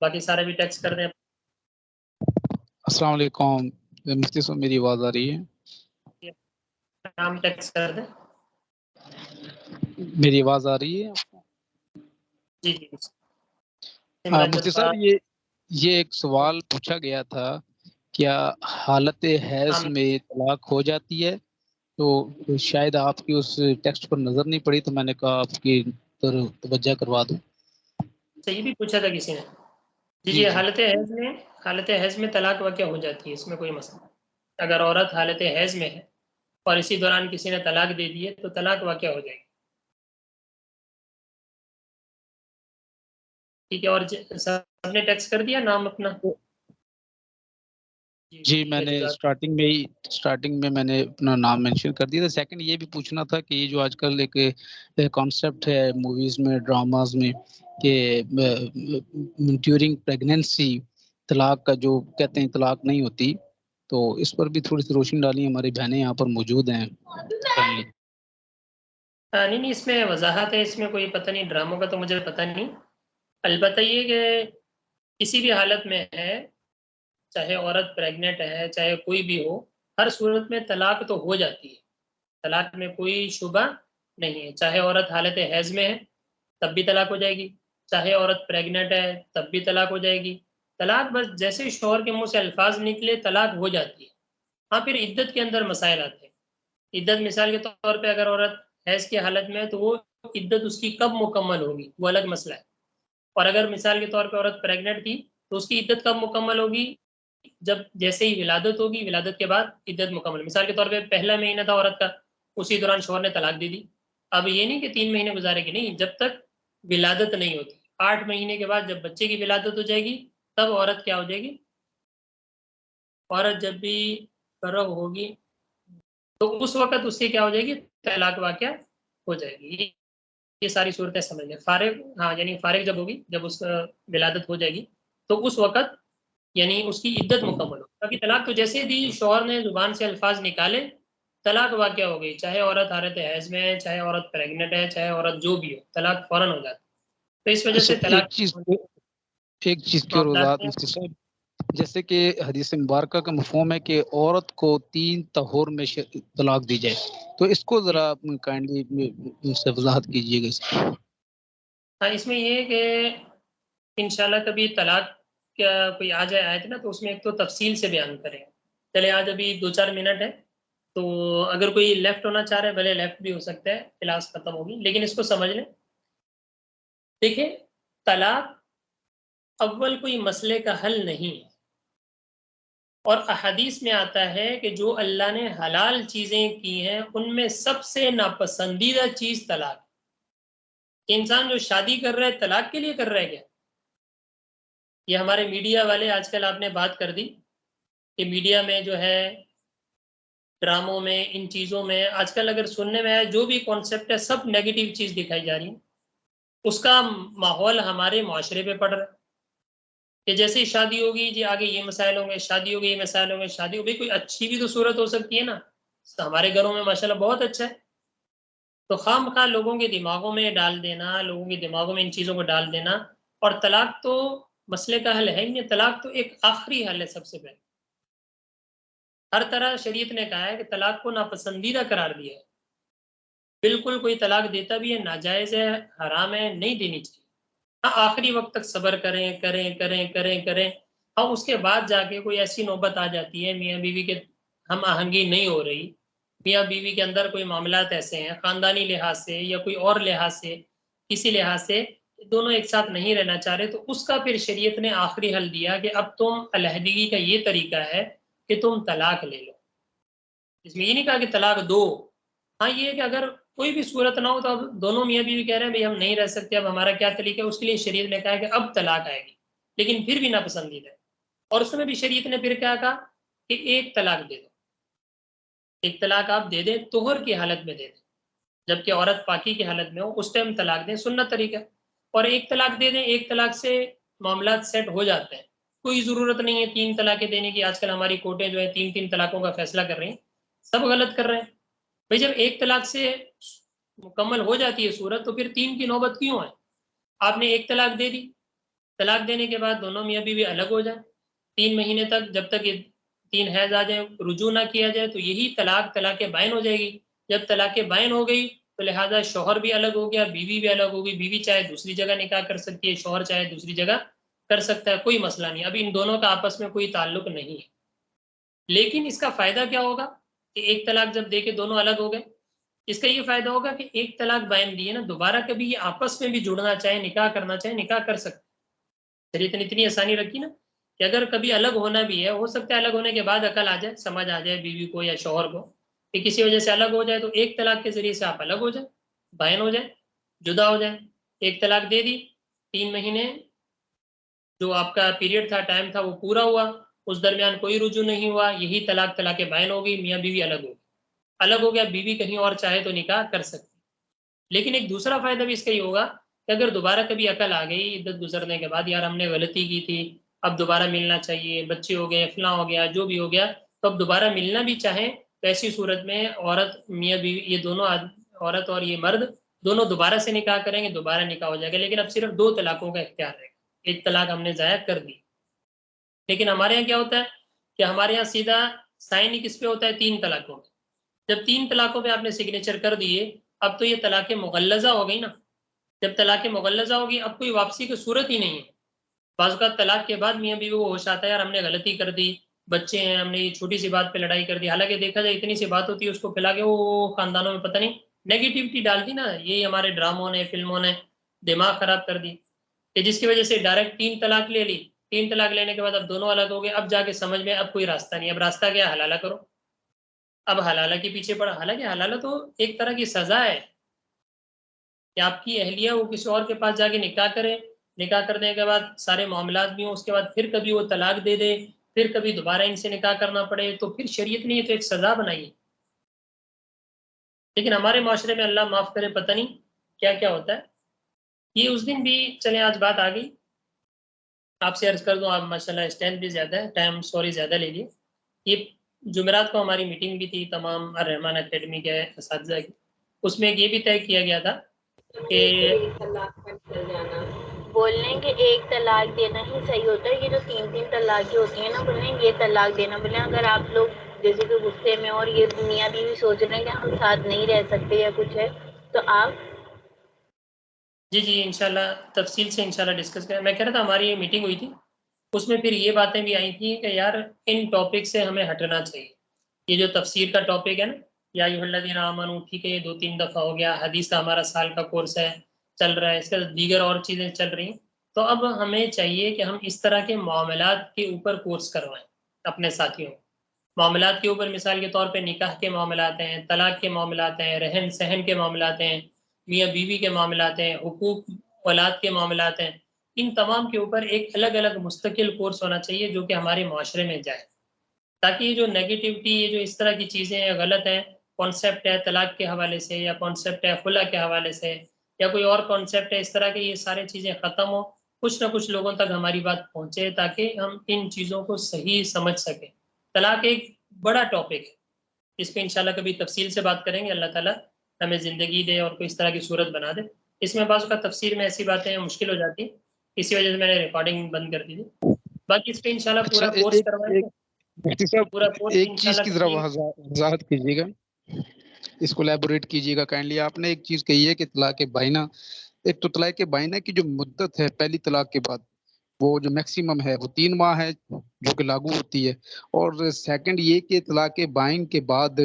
باقی سارے بھی ٹیکسٹ کر دیں. السلام علیکم مفتی صاحب، میری آواز آ رہی ہے؟ نام ٹیکسٹ کر دیں. میری آواز آ رہی ہے؟ جی جی مفتی صاحب یہ ایک سوال پوچھا گیا تھا، کیا حالت حیض میں طلاق ہو جاتی ہے؟ تو شاید آپ کی اس ٹیکسٹ پر نظر نہیں پڑی تو میں نے کہا آپ کی توجہ کروا دوں. یہ بھی پوچھا تھا کسی نے. جی حالت حیض میں طلاق واقع ہو جاتی ہے، اس میں کوئی مسئلہ نہیں. اگر عورت حالت حیض میں ہے اور اسی دوران کسی نے طلاق دے دی ہے تو طلاق واقع ہو جائے گی. ٹھیک ہے، اور سب نے ٹیکسٹ کر دیا نام اپنا؟ جی میں نے اسٹارٹنگ میں نے اپنا نام مینشن کر دیا تھا. سیکنڈ یہ بھی پوچھنا تھا کہ یہ جو آج کل ایک کانسیپٹ ہے موویز میں، ڈراماز میں، کہ ڈیورنگ پریگنینسی طلاق کا جو کہتے ہیں طلاق نہیں ہوتی، تو اس پر بھی تھوڑی سی روشنی ڈالی. ہماری بہنیں یہاں پر موجود ہیں. نہیں اس میں وضاحت ہے، اس میں کوئی پتہ نہیں. ڈراموں کا تو مجھے پتہ نہیں. البتہ یہ کہ کسی بھی حالت میں ہے، چاہے عورت پریگننٹ ہے چاہے کوئی بھی ہو، ہر صورت میں طلاق تو ہو جاتی ہے. طلاق میں کوئی شبہ نہیں ہے. چاہے عورت حالت حیض میں ہے تب بھی طلاق ہو جائے گی، چاہے عورت پریگننٹ ہے تب بھی طلاق ہو جائے گی. طلاق بس جیسے شوہر کے منہ سے الفاظ نکلے طلاق ہو جاتی ہے. ہاں پھر عدت کے اندر مسائل آتے ہیں. عدت مثال کے طور پہ اگر عورت حیض کی حالت میں ہے تو وہ عدت اس کی کب مکمل ہوگی وہ الگ مسئلہ ہے. اور اگر مثال کے طور پہ عورت پریگننٹ تھی تو اس کی عدت کب مکمل ہوگی؟ جب جیسے ہی ولادت ہوگی، ولادت کے بعد عدت مکمل. مثال کے طور پہ پہلا مہینہ تھا عورت کا، اسی دوران شوہر نے طلاق دے دی. اب یہ نہیں کہ 3 مہینے گزارے گی، نہیں، جب تک ولادت نہیں ہوتی. 8 مہینے کے بعد جب بچے کی ولادت ہو جائے گی تب عورت کیا ہو جائے گی؟ عورت جب بھی فارغ ہوگی تو اس وقت اس سے کیا ہو جائے گی؟ طلاق واقع ہو جائے گی. یہ ساری صورتیں سمجھ لیں. یعنی فارغ جب ہوگی، جب اس کا ولادت ہو جائے گی تو اس وقت یعنی اس کی عدت مکمل ہو. باقی طلاق تو جیسے بھی شوہر نے زبان سے الفاظ نکالے طلاق واقع ہو گئی، چاہے عورت حالت حیض میں ہے، چاہے عورت پریگننٹ ہے، چاہے عورت جو بھی ہو، طلاق فوراً ہو جاتی. تو اس وجہ سے طلاق ایک چیز کی اور وضاحت مفتی صاحب، جیسے کہ حدیث مبارکہ کا مفہوم ہے کہ عورت کو 3 طہور میں طلاق دی جائے، تو اس کو ذرا کائنڈلی سے وضاحت کیجیے گا۔ ہاں، اس میں یہ ہے کہ انشاءاللہ کبھی طلاق کا کوئی آ جائے آیت نا، تو اس میں ایک تو تفصیل سے بیان کریں۔ چلے آج ابھی 2-4 منٹ ہے، تو اگر کوئی لیفٹ ہونا چاہ رہا ہے بھلے لیفٹ بھی ہو سکتا ہے، کلاس ختم ہوگی، لیکن اس کو سمجھ لیں۔ دیکھیں، طلاق اول کوئی مسئلے کا حل نہیں ہے، اور احادیث میں آتا ہے کہ جو اللہ نے حلال چیزیں کی ہیں ان میں سب سے ناپسندیدہ چیز طلاق۔ انسان جو شادی کر رہا ہے طلاق کے لیے کر رہا ہے کیا؟ یہ ہمارے میڈیا والے آج کل آپ نے بات کر دی کہ میڈیا میں جو ہے ڈراموں میں ان چیزوں میں آج کل اگر سننے میں آئے جو بھی کانسیپٹ ہے سب نیگیٹو چیز دکھائی جا رہی ہے، اس کا ماحول ہمارے معاشرے پہ پڑ رہا ہے کہ جیسے ہی شادی ہوگی جی آگے یہ مسائل ہوں گے، شادی ہوگی یہ مسائل ہوں گے، شادی ہوگی کوئی اچھی بھی تو صورت ہو سکتی ہے نا، ہمارے گھروں میں ماشاءاللہ بہت اچھا ہے، تو خام خواہ لوگوں کے دماغوں میں ڈال دینا، لوگوں کے دماغوں میں ان چیزوں کو ڈال دینا، اور طلاق تو مسئلے کا حل ہے ہی نہیں، طلاق تو ایک آخری حل ہے سب سے پہلے۔ ہر طرح شریعت نے کہا ہے کہ طلاق کو ناپسندیدہ قرار دیا ہے، بالکل کوئی طلاق دیتا بھی ہے ناجائز ہے، حرام ہے، نہیں دینی چاہیے۔ ہاں، آخری وقت تک صبر کریں کریں کریں کریں کریں، ہاں اس کے بعد جا کے کوئی ایسی نوبت آ جاتی ہے میاں بیوی کے ہم آہنگی نہیں ہو رہی، میاں بیوی کے اندر کوئی معاملات ایسے ہیں خاندانی لحاظ سے یا کوئی اور لحاظ سے، کسی لحاظ سے دونوں ایک ساتھ نہیں رہنا چاہ رہے، تو اس کا پھر شریعت نے آخری حل دیا کہ اب تم علیحدگی کا یہ طریقہ ہے کہ تم طلاق لے لو۔ اس میں یہ نہیں کہا کہ طلاق دو، ہاں یہ ہے کہ اگر کوئی بھی صورت نہ ہو تو اب دونوں میاں بیوی کہہ رہے ہیں بھائی ہم نہیں رہ سکتے، اب ہمارا کیا طریقہ ہے، اس کے لیے شریعت نے کہا کہ اب طلاق آئے گی، لیکن پھر بھی ناپسندیدہ ہے۔ اور اس میں بھی شریعت نے پھر کیا کہا کہ ایک طلاق دے دو، ایک طلاق آپ دے دیں طہر کی حالت میں دے دیں، جبکہ عورت پاکی کی حالت میں ہو اس ٹائم طلاق دیں، سنت طریقہ، اور ایک طلاق دے دیں، ایک طلاق سے معاملات سیٹ ہو جاتے ہیں، کوئی ضرورت نہیں ہے 3 طلاقیں دینے کی۔ آج کل ہماری کورٹیں جو ہے 3 طلاقوں کا فیصلہ کر رہی ہیں، سب غلط کر رہے ہیں بھائی، جب ایک طلاق سے مکمل ہو جاتی ہے صورت تو پھر 3 کی نوبت کیوں ہے؟ آپ نے ایک طلاق دے دی، طلاق دینے کے بعد دونوں میاں بیوی الگ ہو جائیں 3 مہینے تک، جب تک یہ 3 حیض آ جائیں رجوع نہ کیا جائے تو یہی طلاق بائن ہو جائے گی۔ جب طلاق بائن ہو گئی تو لہٰذا شوہر بھی الگ ہو گیا، بیوی بھی الگ ہوگی، بیوی چاہے دوسری جگہ نکاح کر سکتی ہے، شوہر چاہے دوسری جگہ کر سکتا ہے، کوئی مسئلہ نہیں، اب ان دونوں کا آپس میں کوئی تعلق نہیں ہے۔ لیکن اس کا فائدہ کیا ہوگا کہ ایک طلاق جب دے کے دونوں الگ ہو گئے، اس کا یہ فائدہ ہوگا کہ ایک طلاق بائن دی ہے نا، دوبارہ کبھی یہ آپس میں بھی جڑنا چاہے، نکاح کرنا چاہے، نکاح کر سکتے۔ شریعت نے اتنی آسانی رکھی نا کہ اگر کبھی الگ ہونا بھی ہے، ہو سکتا ہے الگ ہونے کے بعد عقل آ جائے، سمجھ آ جائے بیوی کو یا شوہر کو کہ کسی وجہ سے الگ ہو جائے، تو ایک طلاق کے ذریعے سے آپ الگ ہو جائیں، بائن ہو جائیں، جدا ہو جائیں۔ ایک طلاق دے دی، 3 مہینے جو آپ کا پیریڈ تھا، ٹائم تھا، وہ پورا ہوا، اس درمیان کوئی رجوع نہیں ہوا، یہی طلاق بائن ہو گئی، میاں بیوی الگ ہو گئی، الگ ہو گیا، بیوی کہیں اور چاہے تو نکاح کر سکتی۔ لیکن ایک دوسرا فائدہ بھی اس کا یہ ہوگا کہ اگر دوبارہ کبھی عقل آ گئی عدت گزرنے کے بعد، یار ہم نے غلطی کی تھی، اب دوبارہ ملنا چاہیے، بچے ہو گئے، فلاں ہو گیا، جو بھی ہو گیا، تو اب دوبارہ ملنا بھی چاہیں تو ایسی صورت میں عورت میاں بیوی یہ دونوں عورت اور یہ مرد دونوں دوبارہ سے نکاح کریں گے، دوبارہ نکاح ہو جائے گا، لیکن اب صرف 2 طلاقوں کا اختیار رہے گا، ایک طلاق ہم نے ضائع کر دی۔ لیکن ہمارے یہاں کیا ہوتا ہے کہ ہمارے یہاں سیدھا سائن ہی کس پہ ہوتا ہے؟ 3 طلاقوں پہ۔ جب 3 طلاقوں پہ آپ نے سگنیچر کر دیے، اب تو یہ طلاق مغلظہ ہو گئی نا، جب طلاق مغلظہ ہوگی اب کوئی واپسی کی صورت ہی نہیں ہے۔ بعض اوقات طلاق کے بعد میاں بیوی کو ہوش آتا ہے یار ہم نے غلطی کر دی، بچے ہیں، ہم نے یہ چھوٹی سی بات پہ لڑائی کر دی، حالانکہ دیکھا جائے اتنی سی بات ہوتی ہے، اس کو پھیلا کے وہ خاندانوں میں پتہ نہیں نیگیٹیوٹی ڈال دی نا، یہی ہمارے ڈراموں نے فلموں نے دماغ خراب کر دی کہ جس کی وجہ سے ڈائریکٹ 3 طلاق لے لی، 3 طلاق لینے کے بعد اب دونوں الگ ہو گئے، اب جا کے سمجھ میں اب کوئی راستہ نہیں، اب راستہ کیا؟ حلالہ کرو، اب حلالہ کے پیچھے پڑا، حالانکہ حلالہ تو ایک طرح کی سزا ہے کہ آپ کی اہلیہ وہ کسی اور کے پاس جا کے نکاح کرے، نکاح کرنے کے بعد سارے معاملات بھی ہوں، اس کے بعد پھر کبھی وہ طلاق دے دے، پھر کبھی دوبارہ ان سے نکاح کرنا پڑے، تو پھر شریعت نے یہ تو ایک سزا بنائی ہے۔ لیکن ہمارے معاشرے میں اللہ معاف کرے پتہ نہیں کیا کیا ہوتا ہے۔ یہ اس دن بھی چلیں آج بات آ گئی، آپ سے عرض کر دوں، آپ ماشاءاللہ اسٹینڈ بھی زیادہ ہے، ٹائم سوری زیادہ لے لیے۔ یہ جمعرات کو ہماری میٹنگ بھی تھی تمام الرحمان اکیڈمی کے اساتذہ کی، اس میں یہ بھی طے کیا گیا تھا کہ بول رہے ہیں کہ ایک طلاق دینا ہی صحیح ہوتا ہے. یہ جو 3 طلاقیں ہوتی ہیں نا، بول رہے ہیں یہ طلاق دینا. بولے اگر آپ لوگ جیسے کہ غصے میں اور یہ میاں بیوی سوچ رہے ہیں کہ ہم ساتھ نہیں رہ سکتے یا کچھ ہے، تو آپ جی انشاءاللہ تفصیل سے انشاءاللہ ڈسکس کریں. میں کہہ رہا تھا ہماری یہ میٹنگ ہوئی تھی، اس میں پھر یہ باتیں بھی آئی تھیں کہ یار ان ٹاپک سے ہمیں ہٹنا چاہیے. یہ جو تفسیر کا ٹاپک ہے نا، یا ایھا الذین آمنوا، ٹھیک ہے یہ 2-3 دفعہ ہو گیا. حدیث کا ہمارا سال کا کورس ہے، چل رہا ہے، اس کا دیگر اور چیزیں چل رہی ہیں. تو اب ہمیں چاہیے کہ ہم اس طرح کے معاملات کے اوپر کورس کروائیں اپنے ساتھیوں. معاملات کے اوپر مثال کے طور پہ نکاح کے معاملات ہیں، طلاق کے معاملات ہیں، رہن سہن کے معاملات ہیں، میاں بیوی کے معاملات ہیں، حقوق اولاد کے معاملات ہیں. ان تمام کے اوپر ایک الگ الگ مستقل کورس ہونا چاہیے جو کہ ہمارے معاشرے میں جائے، تاکہ یہ جو نیگیٹیوٹی، یہ جو اس طرح کی چیزیں ہیں غلط ہیں، کانسیپٹ ہے طلاق کے حوالے سے، یا کانسیپٹ ہے خلا کے حوالے سے، یا کوئی اور کانسیپٹ ہے اس طرح کے، یہ ساری چیزیں ختم ہو، کچھ نہ کچھ لوگوں تک ہماری بات پہنچے تاکہ ہم ان چیزوں کو صحیح سمجھ سکیں. طلاق ایک بڑا ٹاپک ہے، اس پہ انشاءاللہ کبھی تفصیل سے بات کریں گے. اللہ تعالیٰ ہمیں زندگی دے اور کوئی اس طرح کی صورت بنا دے. اس میں بعض کا تفسیر میں ایسی باتیں مشکل ہو جاتی ہیں، اسی وجہ سے میں نے ریکارڈنگ بند کر دی تھی. باقی اس پہ انشاءاللہ اچھا پورا کورس کروائیں گے. مفتی صاحب پورا کورس ایک چیز انشاءاللہ کی ذرا کبھی وضاحت کیجیے گا، اس کو لیبوریٹ کیجیے گا کائنڈلی. آپ نے ایک چیز کہی ہے کہ طلاق بائنہ، ایک تو طلاق بائنہ کی جو مدت ہے پہلی طلاق کے بعد، وہ جو میکسیمم ہے وہ 3 ماہ ہے جو کہ لاگو ہوتی ہے. اور سیکنڈ یہ کہ طلاق بائن کے بعد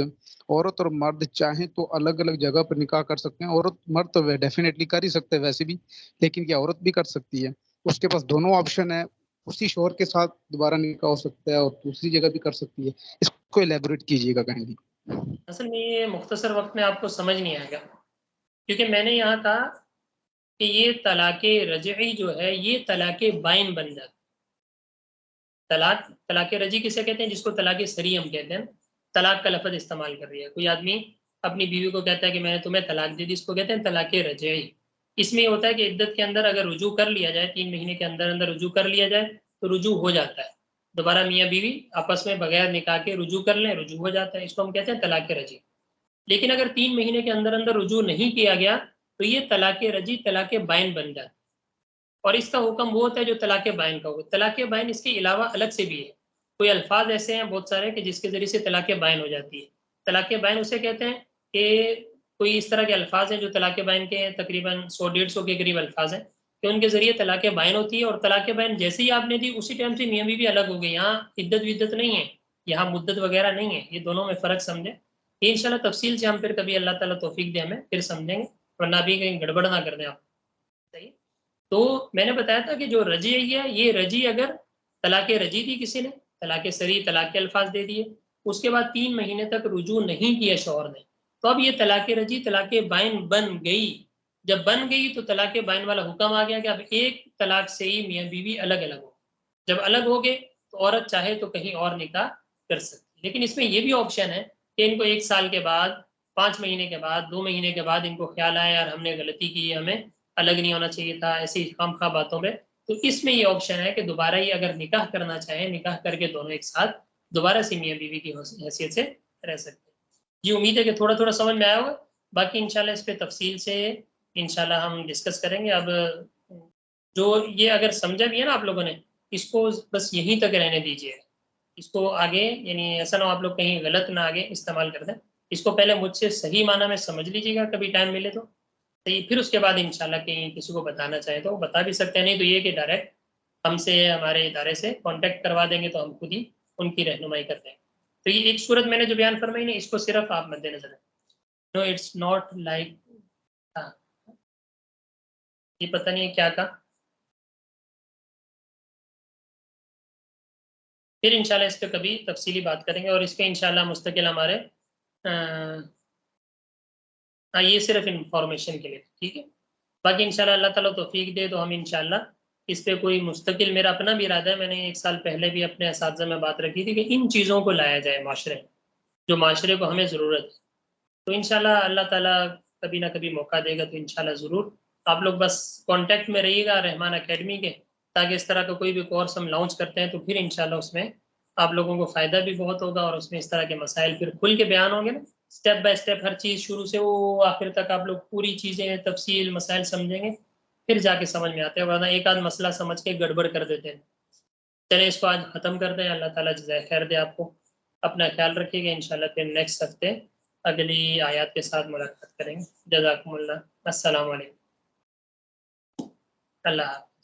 عورت اور مرد چاہیں تو الگ الگ جگہ پر نکاح کر سکتے ہیں. عورت مرد تو ڈیفینیٹلی کر ہی سکتے ہیں ویسے بھی، لیکن کیا عورت بھی کر سکتی ہے؟ اس کے پاس دونوں آپشن ہے. اسی شوہر کے ساتھ دوبارہ نکاح ہو سکتا ہے اور دوسری جگہ بھی کر سکتی ہے. اس کو ایلیبوریٹ کیجیے گا کہیں گی. اصل میں یہ مختصر وقت میں آپ کو سمجھ نہیں آئے گا، کیونکہ میں نے یہاں کہا کہ یہ طلاق رجعی جو ہے یہ طلاق بائن بن جاتا. طلاق رجعی کسے کہتے ہیں؟ جس کو طلاق سری ہم کہتے ہیں. طلاق کا لفظ استعمال کر رہی ہے کوئی آدمی اپنی بیوی کو کہتا ہے کہ میں نے تمہیں طلاق دے دی، اس کو کہتے ہیں طلاق رجعی. اس میں یہ ہوتا ہے کہ عدت کے اندر اگر رجوع کر لیا جائے، 3 مہینے کے اندر اندر رجوع کر لیا جائے تو رجوع ہو جاتا ہے. دوبارہ میاں بیوی آپس میں بغیر نکاح کے رجوع کر لیں، رجوع ہو جاتا ہے. اس کو ہم کہتے ہیں طلاق رجعی. لیکن اگر 3 مہینے کے اندر اندر رجوع نہیں کیا گیا تو یہ طلاق رجعی طلاق بائن بن جاتا ہے. اور اس کا حکم وہ ہوتا ہے جو طلاق بائن کا ہوگا. طلاق بائن اس کے علاوہ الگ سے بھی ہے. کوئی الفاظ ایسے ہیں بہت سارے کہ جس کے ذریعے سے طلاق بائن ہو جاتی ہے. طلاق بائن اسے کہتے ہیں کہ کوئی اس طرح کے الفاظ ہیں جو طلاق بائن کے ہیں، تقریباً 100-150 کے قریب الفاظ ہیں کہ ان کے ذریعے طلاق بائن ہوتی ہے. اور طلاق بائن جیسے ہی آپ نے دی اسی ٹائم سے میاں بیوی الگ ہو گئی. یہاں عدت ودت نہیں ہے، یہاں مدت وغیرہ نہیں ہے. یہ دونوں میں فرق سمجھیں. یہ انشاءاللہ تفصیل سے ہم پھر کبھی اللہ تعالیٰ توفیق دے ہمیں پھر سمجھیں گے، ورنہ بھی کہیں گڑبڑ نہ کر دیں آپ. صحیح. تو میں نے بتایا تھا کہ جو رجعی ہے، یہ رجعی اگر طلاق رجعی دی کسی نے، طلاق سری، طلاق کے الفاظ دے دیے، اس کے بعد 3 مہینے تک رجوع نہیں کیا شوہر نے، تو اب یہ طلاق رجعی طلاق بائن بن گئی. جب بن گئی تو طلاق بائن والا حکم آ گیا کہ اب ایک طلاق سے ہی میاں بیوی الگ الگ ہو. جب الگ ہو گئے تو عورت چاہے تو کہیں اور نکاح کر سکتی. لیکن اس میں یہ بھی آپشن ہے کہ ان کو 1 سال کے بعد، 5 مہینے کے بعد، 2 مہینے کے بعد ان کو خیال آیا یار ہم نے غلطی کی ہے، ہمیں الگ نہیں ہونا چاہیے تھا، ایسی خام خواہ باتوں میں، تو اس میں یہ آپشن ہے کہ دوبارہ ہی اگر نکاح کرنا چاہیں، نکاح کر کے دونوں ایک ساتھ دوبارہ سے میاں بیوی کی حیثیت سے رہ سکتے ہیں. جی امید ہے کہ تھوڑا تھوڑا سمجھ میں آیا ہوگا. باقی انشاءاللہ اس پہ تفصیل سے انشاءاللہ ہم ڈسکس کریں گے. اب جو یہ اگر سمجھا بھی ہے نا آپ لوگوں نے، اس کو بس یہیں تک رہنے دیجیے. اس کو آگے یعنی ایسا نہ ہو آپ لوگ کہیں غلط نہ آگے استعمال کر دیں. اس کو پہلے مجھ سے صحیح معنی میں سمجھ لیجیے گا کبھی ٹائم ملے تو صحیح، پھر اس کے بعد انشاءاللہ کہیں کسی کو بتانا چاہے تو بتا بھی سکتے ہیں. نہیں تو یہ کہ ڈائریکٹ ہم سے ہمارے ادارے سے کانٹیکٹ کروا دیں گے تو ہم خود ہی ان کی رہنمائی کرتے ہیں. تو یہ ایک صورت میں نے جو بیان فرمائی نا، اس کو صرف آپ مد نظر رکھیں. نو اٹس ناٹ لائک، یہ پتہ نہیں کیا کہا. پھر انشاءاللہ اس پہ کبھی تفصیلی بات کریں گے. اور اس پہ انشاءاللہ مستقل ہمارے یہ صرف انفارمیشن کے لیے، ٹھیک ہے. باقی انشاءاللہ اللہ تعالیٰ توفیق دے تو ہم انشاءاللہ اس پہ کوئی مستقل، میرا اپنا بھی ارادہ ہے، میں نے 1 سال پہلے بھی اپنے اساتذہ میں بات رکھی تھی کہ ان چیزوں کو لایا جائے معاشرے، جو معاشرے کو ہمیں ضرورت ہے. تو انشاءاللہ اللہ تعالیٰ کبھی نہ کبھی موقع دے گا تو انشاءاللہ ضرور. آپ لوگ بس کانٹیکٹ میں رہیے گا رحمان اکیڈمی کے، تاکہ اس طرح کا کوئی بھی کورس ہم لانچ کرتے ہیں تو پھر انشاءاللہ اس میں آپ لوگوں کو فائدہ بھی بہت ہوگا، اور اس میں اس طرح کے مسائل پھر کھل کے بیان ہوں گے نا، اسٹیپ بائی اسٹیپ ہر چیز شروع سے وہ آخر تک آپ لوگ پوری چیزیں تفصیل مسائل سمجھیں گے. پھر جا کے سمجھ میں آتے ہیں، ورنہ ایک آدھ مسئلہ سمجھ کے گڑبڑ کر دیتے ہیں۔ چلیں اس کو آج ختم کرتے ہیں، اللہ تعالیٰ جزائے خیر دے آپ کو، اپنا خیال رکھیے گا، انشاءاللہ پھر نیکسٹ ہفتے اگلی آیات کے ساتھ ملاقات کریں گے۔ جزاکم اللہ، السلام علیکم، اللہ حافظ۔